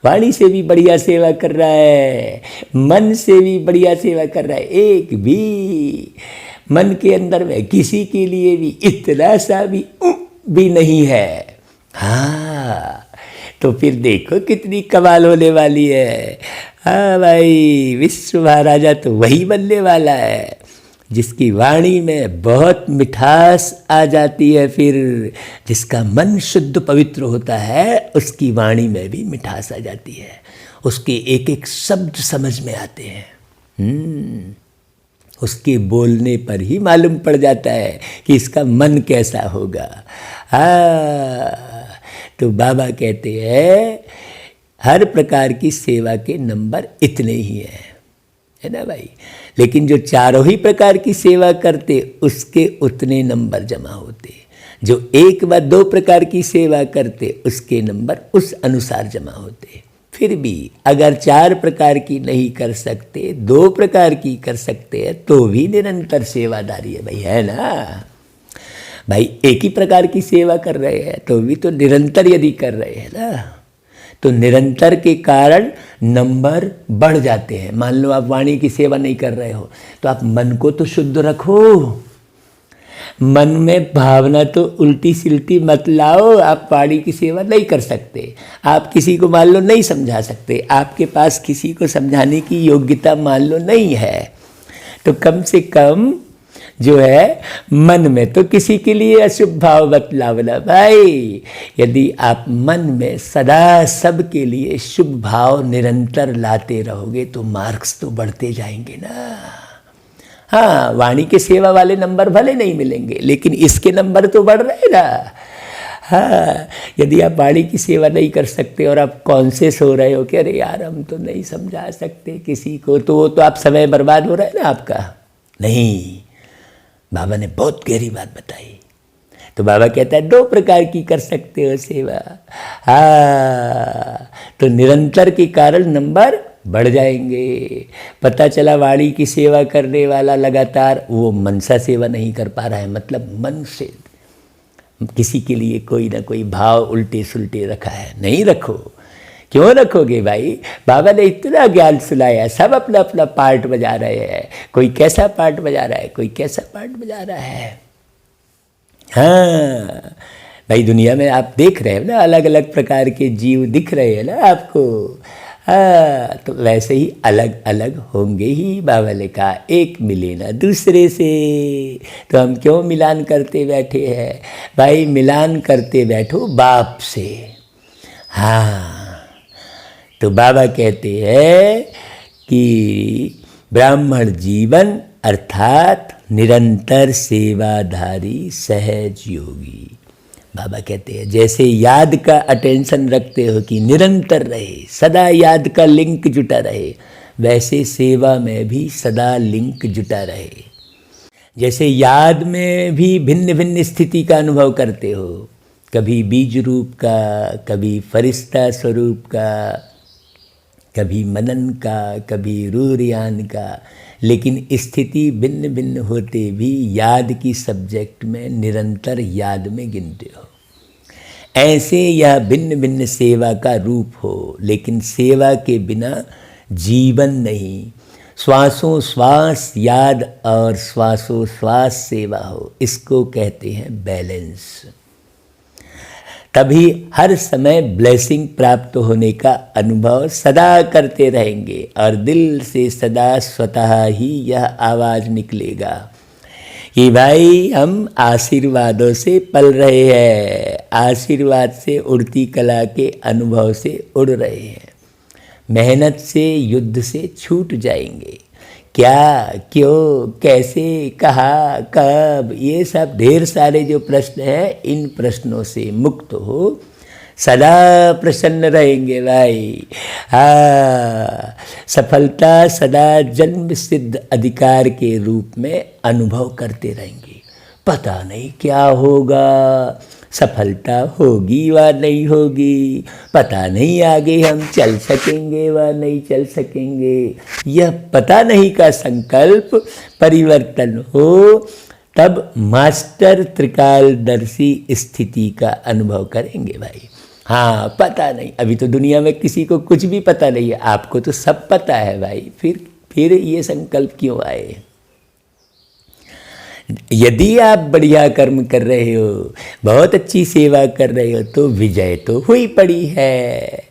वाणी से भी बढ़िया सेवा कर रहा है, मन से भी बढ़िया सेवा कर रहा है, एक भी मन के अंदर में किसी के लिए भी इतना सा भी नहीं है। हाँ, तो फिर देखो कितनी कमाल होने वाली है। हाँ भाई, विश्व महाराजा तो वही बनने वाला है जिसकी वाणी में बहुत मिठास आ जाती है। फिर जिसका मन शुद्ध पवित्र होता है उसकी वाणी में भी मिठास आ जाती है, उसके एक एक शब्द समझ में आते हैं। उसके बोलने पर ही मालूम पड़ जाता है कि इसका मन कैसा होगा। तो बाबा कहते हैं हर प्रकार की सेवा के नंबर इतने ही हैं, है ना भाई। लेकिन जो चारों ही प्रकार की सेवा करते उसके उतने नंबर जमा होते, जो 1 व 2 प्रकार की सेवा करते उसके नंबर उस अनुसार जमा होते। फिर भी अगर 4 प्रकार की नहीं कर सकते, 2 प्रकार की कर सकते हैं तो भी निरंतर सेवादारी है भाई, है ना भाई। एक ही प्रकार की सेवा कर रहे हैं तो भी तो निरंतर यदि कर रहे हैं ना, तो निरंतर के कारण नंबर बढ़ जाते हैं। मान लो आप वाणी की सेवा नहीं कर रहे हो तो आप मन को तो शुद्ध रखो, मन में भावना तो उल्टी सिल्टी मत लाओ। आप वाणी की सेवा नहीं कर सकते, आप किसी को मान लो नहीं समझा सकते, आपके पास किसी को समझाने की योग्यता मान लो नहीं है, तो कम से कम जो है मन में तो किसी के लिए अशुभ भाव मत लावना भाई। यदि आप मन में सदा सबके लिए शुभ भाव निरंतर लाते रहोगे तो मार्क्स तो बढ़ते जाएंगे ना। हाँ, वाणी के सेवा वाले नंबर भले नहीं मिलेंगे लेकिन इसके नंबर तो बढ़ रहे ना। हाँ, यदि आप वाणी की सेवा नहीं कर सकते और आप कॉन्शियस हो रहे हो कि अरे यार हम तो नहीं समझा सकते किसी को, तो आप समय बर्बाद हो रहा है ना आपका। नहीं, बाबा ने बहुत गहरी बात बताई। तो बाबा कहता है 2 प्रकार की कर सकते हो सेवा। हाँ, तो निरंतर के कारण नंबर बढ़ जाएंगे। पता चला वाणी की सेवा करने वाला लगातार वो मनसा सेवा नहीं कर पा रहा है, मतलब मन से किसी के लिए कोई ना कोई भाव उल्टे सुलटे रखा है। नहीं रखो, क्यों रखोगे भाई? बाबा ने इतना ज्ञान सुनाया, सब अपना अपना पार्ट बजा रहे हैं। कोई कैसा पार्ट बजा रहा है, कोई कैसा पार्ट बजा रहा है। हाँ भाई, दुनिया में आप देख रहे हो ना, अलग अलग प्रकार के जीव दिख रहे हैं ना आपको। हाँ, तो वैसे ही अलग अलग होंगे ही। बाबा ने कहा एक मिले ना दूसरे से, तो हम क्यों मिलान करते बैठे हैं भाई? मिलान करते बैठो बाप से। हाँ, तो बाबा कहते हैं कि ब्राह्मण जीवन अर्थात निरंतर सेवाधारी सहज योगी। बाबा कहते हैं जैसे याद का अटेंशन रखते हो कि निरंतर रहे, सदा याद का लिंक जुटा रहे, वैसे सेवा में भी सदा लिंक जुटा रहे। जैसे याद में भी भिन्न भिन्न स्थिति का अनुभव करते हो, कभी बीज रूप का, कभी फरिश्ता स्वरूप का, कभी मनन का, कभी रूरियान का, लेकिन स्थिति भिन्न भिन्न होते भी याद की सब्जेक्ट में निरंतर याद में गिनते हो। ऐसे यह भिन्न भिन्न सेवा का रूप हो, लेकिन सेवा के बिना जीवन नहीं। श्वासों श्वास याद और श्वासों श्वास सेवा हो, इसको कहते हैं बैलेंस। तभी हर समय ब्लेसिंग प्राप्त होने का अनुभव सदा करते रहेंगे और दिल से सदा स्वतः ही यह आवाज़ निकलेगा कि भाई हम आशीर्वादों से पल रहे हैं, आशीर्वाद से उड़ती कला के अनुभव से उड़ रहे हैं। मेहनत से, युद्ध से छूट जाएंगे। क्या, क्यों, कैसे, कहाँ, कब, ये सब ढेर सारे जो प्रश्न हैं, इन प्रश्नों से मुक्त हो सदा प्रसन्न रहेंगे भाई। हाँ, सफलता सदा जन्म सिद्ध अधिकार के रूप में अनुभव करते रहेंगे। पता नहीं क्या होगा, सफलता होगी व नहीं होगी, पता नहीं आगे हम चल सकेंगे व नहीं चल सकेंगे। यह पता नहीं का संकल्प परिवर्तन हो, तब मास्टर त्रिकालदर्शी स्थिति का अनुभव करेंगे भाई। हाँ, पता नहीं, अभी तो दुनिया में किसी को कुछ भी पता नहीं है, आपको तो सब पता है भाई, फिर ये संकल्प क्यों आए? यदि आप बढ़िया कर्म कर रहे हो, बहुत अच्छी सेवा कर रहे हो, तो विजय तो हुई पड़ी है।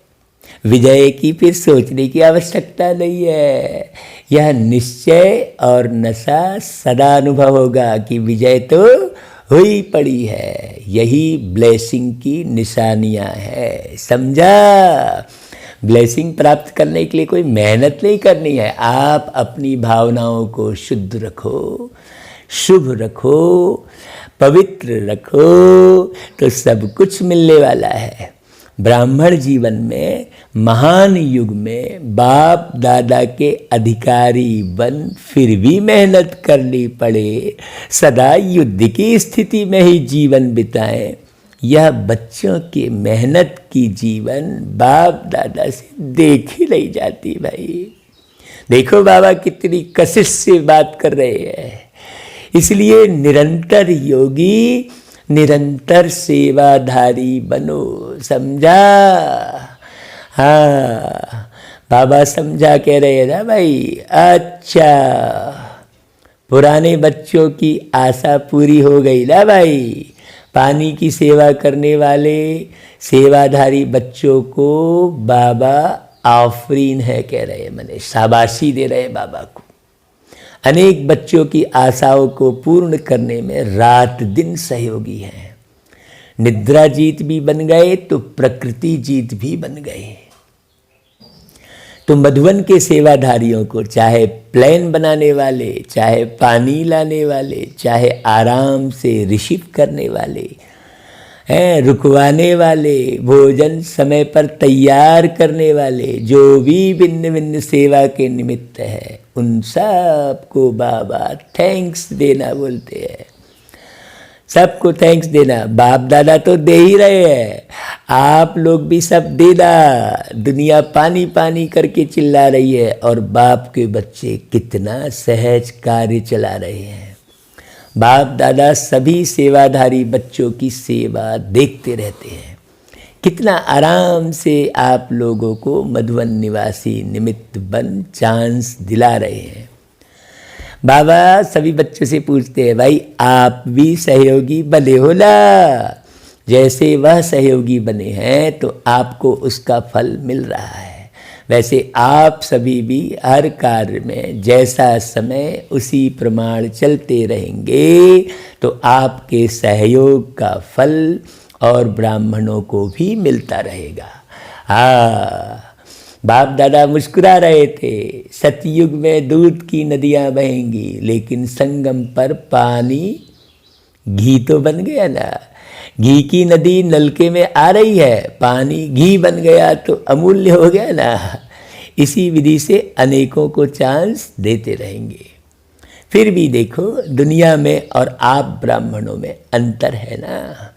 विजय की फिर सोचने की आवश्यकता नहीं है। यह निश्चय और नशा सदा अनुभव होगा कि विजय तो हुई पड़ी है। यही ब्लेसिंग की निशानियां है, समझा? ब्लेसिंग प्राप्त करने के लिए कोई मेहनत नहीं करनी है। आप अपनी भावनाओं को शुद्ध रखो, शुभ रखो, पवित्र रखो, तो सब कुछ मिलने वाला है। ब्राह्मण जीवन में, महान युग में बाप दादा के अधिकारी बन फिर भी मेहनत करनी पड़े, सदा युद्ध की स्थिति में ही जीवन बिताएं, यह बच्चों के मेहनत की जीवन बाप दादा से देखी नहीं जाती भाई। देखो बाबा कितनी कशिश से बात कर रहे हैं। इसलिए निरंतर योगी, निरंतर सेवाधारी बनो, समझा? हाँ, बाबा समझा कह रहे हैं ना भाई। अच्छा, पुराने बच्चों की आशा पूरी हो गई ना भाई। पानी की सेवा करने वाले सेवाधारी बच्चों को बाबा आफरीन है कह रहे हैं, माने शाबाशी दे रहे हैं बाबा को। अनेक बच्चों की आशाओं को पूर्ण करने में रात दिन सहयोगी हैं। निद्रा जीत भी बन गए तो प्रकृति जीत भी बन गए। तो मधुवन के सेवाधारियों को, चाहे प्लेन बनाने वाले, चाहे पानी लाने वाले, चाहे आराम से रिसीव करने वाले हैं, रुकवाने वाले, भोजन समय पर तैयार करने वाले, जो भी भिन्न भिन्न सेवा के निमित्त है, उन सब को बाबा थैंक्स देना बोलते हैं। सबको थैंक्स देना। बाप दादा तो दे ही रहे हैं, आप लोग भी सब देना। दुनिया पानी पानी करके चिल्ला रही है और बाप के बच्चे कितना सहज कार्य चला रहे हैं। बाप दादा सभी सेवाधारी बच्चों की सेवा देखते रहते हैं। कितना आराम से आप लोगों को मधुवन निवासी निमित्त बन चांस दिला रहे हैं। बाबा सभी बच्चों से पूछते हैं, भाई आप भी सहयोगी बने हो ना? जैसे वह सहयोगी बने हैं तो आपको उसका फल मिल रहा है। वैसे आप सभी भी हर कार्य में जैसा समय उसी प्रमाण चलते रहेंगे तो आपके सहयोग का फल और ब्राह्मणों को भी मिलता रहेगा। हाँ, बाप दादा मुस्कुरा रहे थे, सतयुग में दूध की नदियाँ बहेंगी, लेकिन संगम पर पानी घी तो बन गया ना। घी की नदी नलके में आ रही है, पानी घी बन गया तो अमूल्य हो गया ना। इसी विधि से अनेकों को चांस देते रहेंगे। फिर भी देखो दुनिया में और आप ब्राह्मणों में अंतर है ना।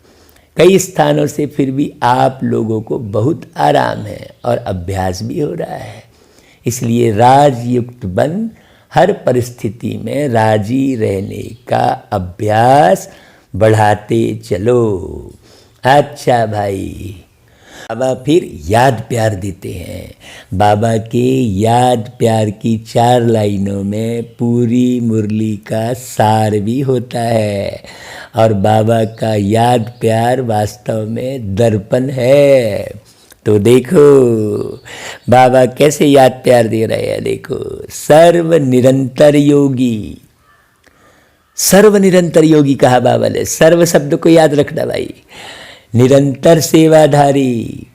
कई स्थानों से फिर भी आप लोगों को बहुत आराम है और अभ्यास भी हो रहा है। इसलिए राजयुक्त बन हर परिस्थिति में राजी रहने का अभ्यास बढ़ाते चलो। अच्छा भाई, बाबा फिर याद प्यार देते हैं। बाबा के याद प्यार की 4 लाइनों में पूरी मुरली का सार भी होता है। और बाबा का याद प्यार वास्तव में दर्पण है। तो देखो बाबा कैसे याद प्यार दे रहे हैं। देखो, सर्व निरंतर योगी, सर्व निरंतर योगी कहा बाबा ने। सर्व शब्द को याद रखना भाई। निरंतर सेवाधारी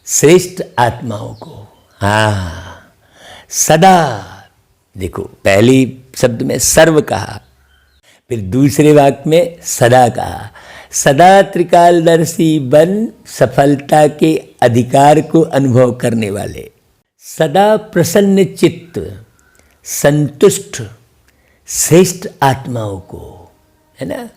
श्रेष्ठ आत्माओं को, हाँ, सदा। देखो, पहली शब्द में सर्व कहा, फिर दूसरे वाक्य में सदा कहा। सदा त्रिकालदर्शी बन सफलता के अधिकार को अनुभव करने वाले, सदा प्रसन्न चित्त संतुष्ट श्रेष्ठ आत्माओं को, है ना।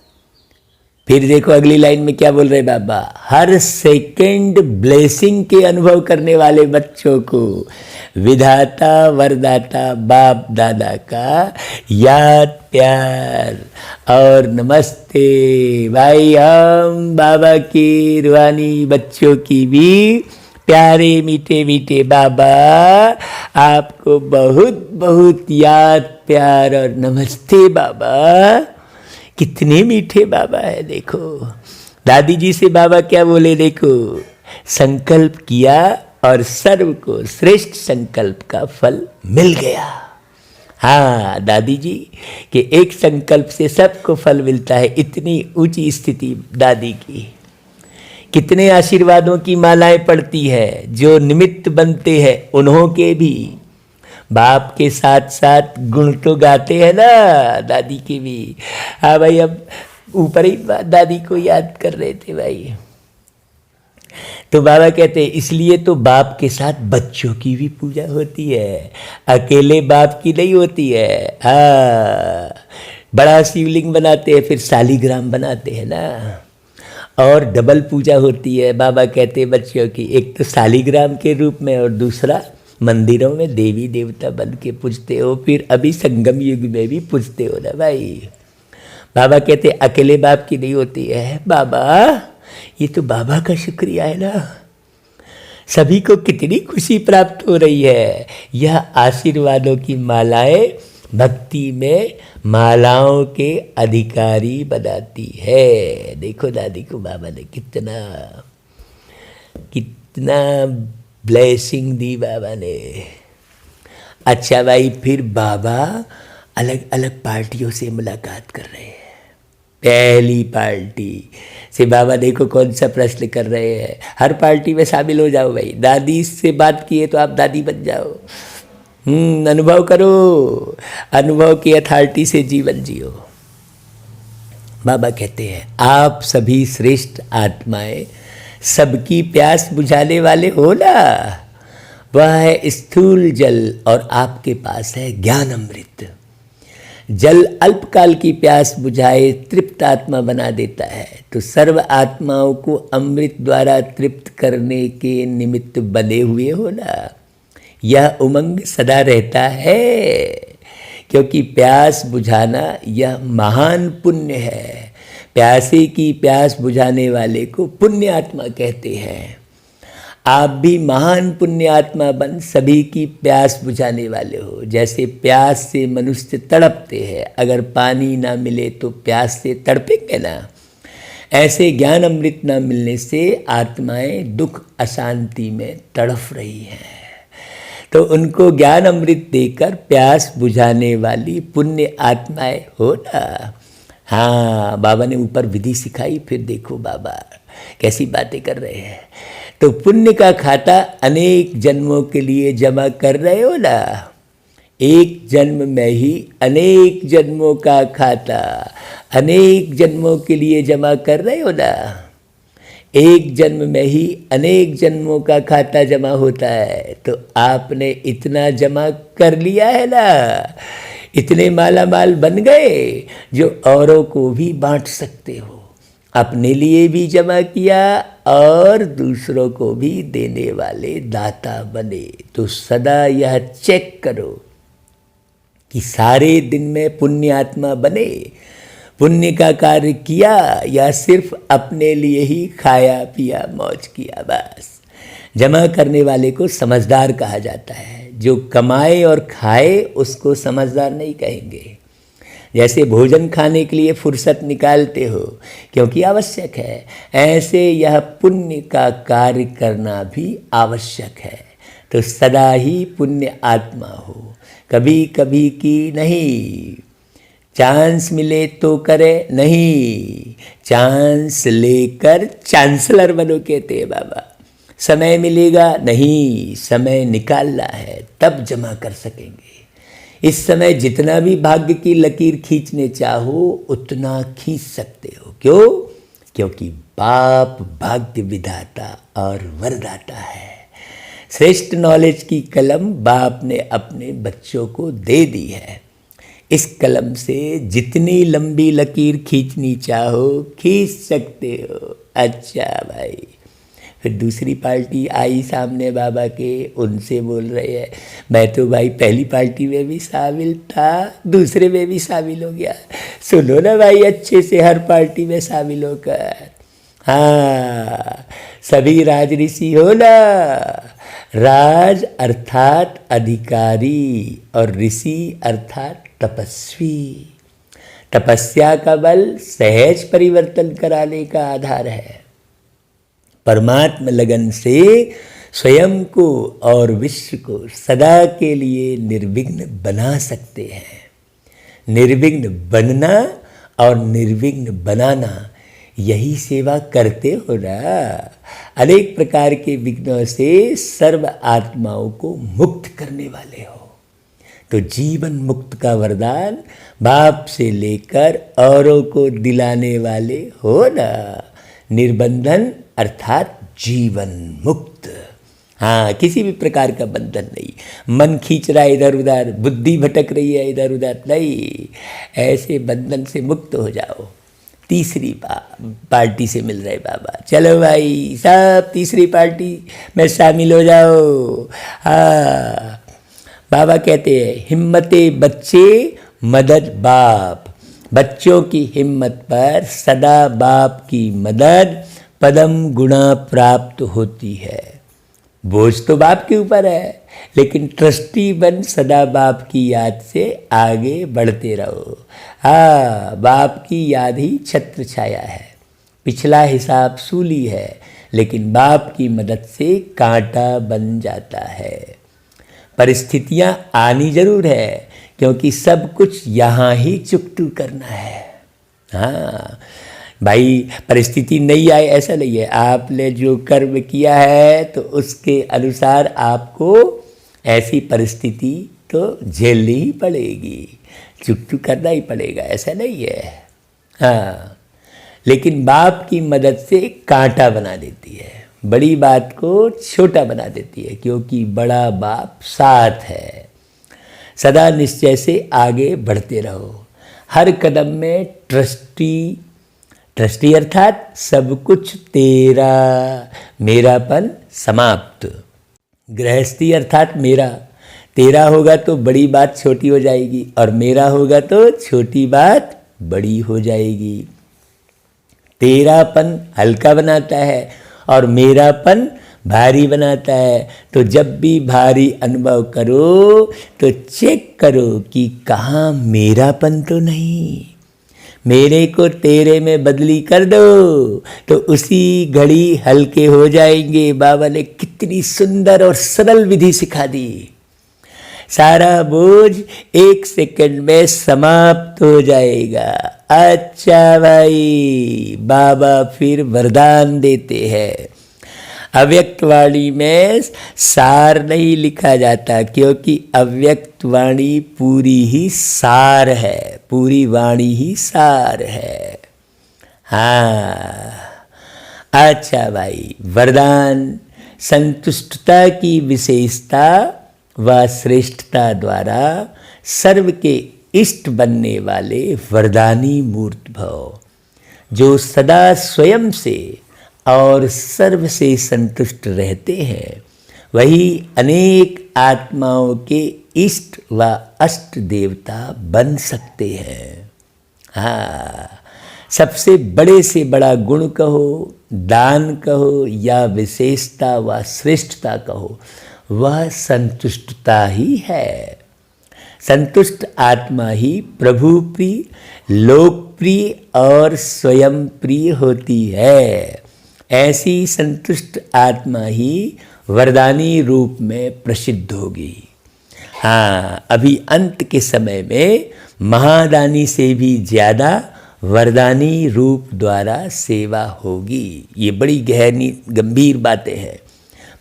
फिर देखो अगली लाइन में क्या बोल रहे बाबा, हर सेकंड ब्लेसिंग के अनुभव करने वाले बच्चों को विधाता वरदाता बाप दादा का याद प्यार और नमस्ते। भाई हम बाबा की रूहानी बच्चों की भी प्यारे मीठे मीठे बाबा आपको बहुत बहुत याद प्यार और नमस्ते बाबा। कितने मीठे बाबा है। देखो दादी जी से बाबा क्या बोले, देखो संकल्प किया और सर्व को श्रेष्ठ संकल्प का फल मिल गया। हाँ दादी जी के एक संकल्प से सबको फल मिलता है। इतनी ऊंची स्थिति दादी की। कितने आशीर्वादों की मालाएं पड़ती है, जो निमित्त बनते हैं उन्हों के भी बाप के साथ साथ गुण तो गाते हैं ना दादी के भी। हाँ भाई, अब ऊपर ही दादी को याद कर रहे थे भाई। तो बाबा कहते हैं इसलिए तो बाप के साथ बच्चों की भी पूजा होती है, अकेले बाप की नहीं होती है। हाँ, बड़ा शिवलिंग बनाते हैं, फिर शालिग्राम बनाते हैं ना, और डबल पूजा होती है। बाबा कहते हैं बच्चों की, एक तो शालिग्राम के रूप में और दूसरा मंदिरों में देवी देवता बन के पूजते हो, फिर अभी संगम युग में भी पूजते हो ना भाई। बाबा कहते अकेले बाप की नहीं होती है। बाबा ये तो बाबा का शुक्रिया है ना, सभी को कितनी खुशी प्राप्त हो रही है। यह आशीर्वादों की मालाएं भक्ति में मालाओं के अधिकारी बनाती है। देखो दादी को बाबा ने कितना कितना ब्लेसिंग दी बाबा ने। अच्छा भाई, फिर बाबा अलग अलग पार्टियों से मुलाकात कर रहे हैं। पहली पार्टी से बाबा देखो कौन सा प्रश्न कर रहे हैं। हर पार्टी में शामिल हो जाओ भाई। दादी से बात किए तो आप दादी बन जाओ। अनुभव करो, अनुभव की अथॉरिटी से जीवन जियो। बाबा कहते हैं आप सभी श्रेष्ठ आत्माएं सबकी प्यास बुझाने वाले हो ना। वह है स्थूल जल और आपके पास है ज्ञान अमृत। जल अल्पकाल की प्यास बुझाए तृप्त आत्मा बना देता है, तो सर्व आत्माओं को अमृत द्वारा तृप्त करने के निमित्त बने हुए हो ना। यह उमंग सदा रहता है, क्योंकि प्यास बुझाना यह महान पुण्य है। प्यासे की प्यास बुझाने वाले को पुण्य आत्मा कहते हैं। आप भी महान पुण्य आत्मा बन सभी की प्यास बुझाने वाले हो। जैसे प्यास से मनुष्य तड़पते हैं, अगर पानी ना मिले तो प्यास से तड़पेंगे ना। ऐसे ज्ञान अमृत ना मिलने से आत्माएं दुख अशांति में तड़प रही हैं, तो उनको ज्ञान अमृत देकर प्यास बुझाने वाली पुण्य आत्माएं हो ना। हाँ, बाबा ने ऊपर विधि सिखाई, फिर देखो बाबा कैसी बातें कर रहे हैं। तो पुण्य का खाता अनेक जन्मों के लिए जमा कर रहे हो ना। एक जन्म में ही अनेक जन्मों का खाता अनेक जन्मों के लिए जमा कर रहे हो ना। एक जन्म में ही अनेक जन्मों का खाता जमा होता है, तो आपने इतना जमा कर लिया है ना, इतने माला माल बन गए जो औरों को भी बांट सकते हो। अपने लिए भी जमा किया और दूसरों को भी देने वाले दाता बने। तो सदा यह चेक करो कि सारे दिन में पुण्य आत्मा बने, पुण्य का कार्य किया या सिर्फ अपने लिए ही खाया पिया मौज किया बस। जमा करने वाले को समझदार कहा जाता है। जो कमाए और खाए उसको समझदार नहीं कहेंगे। जैसे भोजन खाने के लिए फुर्सत निकालते हो क्योंकि आवश्यक है, ऐसे यह पुण्य का कार्य करना भी आवश्यक है। तो सदा ही पुण्य आत्मा हो, कभी कभी की नहीं। चांस मिले तो करे नहीं, चांस लेकर चांसलर बनो कहते हैं बाबा। समय मिलेगा नहीं, समय निकालना है तब जमा कर सकेंगे। इस समय जितना भी भाग्य की लकीर खींचने चाहो उतना खींच सकते हो। क्यों? क्योंकि बाप भाग्य विधाता और वरदाता है। श्रेष्ठ नॉलेज की कलम बाप ने अपने बच्चों को दे दी है। इस कलम से जितनी लंबी लकीर खींचनी चाहो खींच सकते हो। अच्छा भाई, फिर दूसरी पार्टी आई सामने बाबा के, उनसे बोल रहे हैं मैं तो भाई पहली पार्टी में भी शामिल था, दूसरे में भी शामिल हो गया। सुनो ना भाई अच्छे से हर पार्टी में शामिल होकर। हाँ, सभी राज ऋषि हो ना। राज अर्थात अधिकारी और ऋषि अर्थात तपस्वी। तपस्या का बल सहज परिवर्तन कराने का आधार है। परमात्मा लगन से स्वयं को और विश्व को सदा के लिए निर्विघ्न बना सकते हैं। निर्विघ्न बनना और निर्विघ्न बनाना, यही सेवा करते हो ना। अनेक प्रकार के विघ्नों से सर्व आत्माओं को मुक्त करने वाले हो। तो जीवन मुक्त का वरदान बाप से लेकर औरों को दिलाने वाले हो ना। निर्बंधन अर्थात जीवन मुक्त। हाँ, किसी भी प्रकार का बंधन नहीं। मन खींच रहा है इधर उधर, बुद्धि भटक रही है इधर उधर, नहीं। ऐसे बंधन से मुक्त हो जाओ। तीसरी पार्टी से मिल रहे बाबा। चलो भाई सब तीसरी पार्टी में शामिल हो जाओ। हाँ, बाबा कहते हैं हिम्मते बच्चे मदद बाप। बच्चों की हिम्मत पर सदा बाप की मदद पदम गुणा प्राप्त होती है। बोझ तो बाप के ऊपर है, लेकिन ट्रस्टी बन सदा बाप की याद से आगे बढ़ते रहो। हाँ, बाप की याद ही छत्र छाया है। पिछला हिसाब सूली है, लेकिन बाप की मदद से कांटा बन जाता है। परिस्थितियाँ आनी जरूर है, क्योंकि सब कुछ यहाँ ही चुकतू करना है। हाँ भाई, परिस्थिति नहीं आए ऐसा नहीं है। आपने जो कर्म किया है तो उसके अनुसार आपको ऐसी परिस्थिति तो झेलनी ही पड़ेगी, चुकतू करना ही पड़ेगा, ऐसा नहीं है। हाँ, लेकिन बाप की मदद से कांटा बना देती है, बड़ी बात को छोटा बना देती है, क्योंकि बड़ा बाप साथ है। सदा निश्चय से आगे बढ़ते रहो। हर कदम में ट्रस्टी अर्थात सब कुछ तेरा, मेरापन समाप्त। गृहस्थी अर्थात मेरा, तेरा होगा तो बड़ी बात छोटी हो जाएगी, और मेरा होगा तो छोटी बात बड़ी हो जाएगी। तेरापन हल्का बनाता है और मेरापन भारी बनाता है। तो जब भी भारी अनुभव करो तो चेक करो कि कहाँ मेरापन तो नहीं। मेरे को तेरे में बदली कर दो तो उसी घड़ी हल्के हो जाएंगे। बाबा ने कितनी सुंदर और सरल विधि सिखा दी। सारा बोझ 1 सेकंड में समाप्त हो जाएगा। अच्छा भाई, बाबा फिर वरदान देते हैं। अव्यक्त वाणी में सार नहीं लिखा जाता, क्योंकि अव्यक्त वाणी पूरी ही सार है, पूरी वाणी ही सार है। हाँ, अच्छा भाई, वरदान संतुष्टता की विशेषता व श्रेष्ठता द्वारा सर्व के इष्ट बनने वाले वरदानी मूर्त भव, जो सदा स्वयं से और सर्व से संतुष्ट रहते हैं, वही अनेक आत्माओं के इष्ट व अष्ट देवता बन सकते हैं। हाँ, सबसे बड़े से बड़ा गुण कहो, दान कहो या विशेषता व श्रेष्ठता कहो, वह संतुष्टता ही है। संतुष्ट आत्मा ही प्रभु प्रिय, लोकप्रिय और स्वयं प्रिय होती है। ऐसी संतुष्ट आत्मा ही वरदानी रूप में प्रसिद्ध होगी। हाँ, अभी अंत के समय में महादानी से भी ज़्यादा वरदानी रूप द्वारा सेवा होगी। ये बड़ी गहरी गंभीर बातें हैं।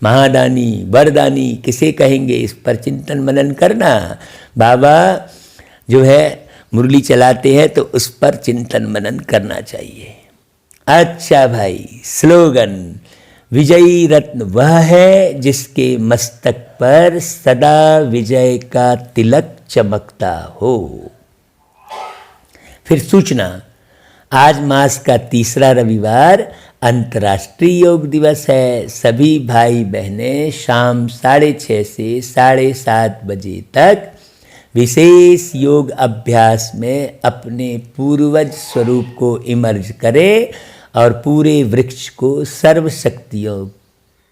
महादानी वरदानी किसे कहेंगे, इस पर चिंतन मनन करना। बाबा जो है मुरली चलाते हैं तो उस पर चिंतन मनन करना चाहिए। अच्छा भाई, स्लोगन, विजयी रत्न वह है जिसके मस्तक पर सदा विजय का तिलक चमकता हो। फिर सूचना, आज मास का तीसरा रविवार अंतर्राष्ट्रीय योग दिवस है। सभी भाई बहनें शाम 6:30 से 7:30 बजे तक विशेष योग अभ्यास में अपने पूर्वज स्वरूप को इमर्ज करें और पूरे वृक्ष को सर्व शक्तियों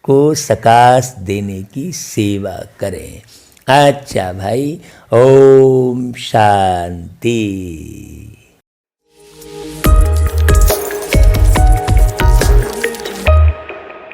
को सकाश देने की सेवा करें। अच्छा भाई, ओम शांति।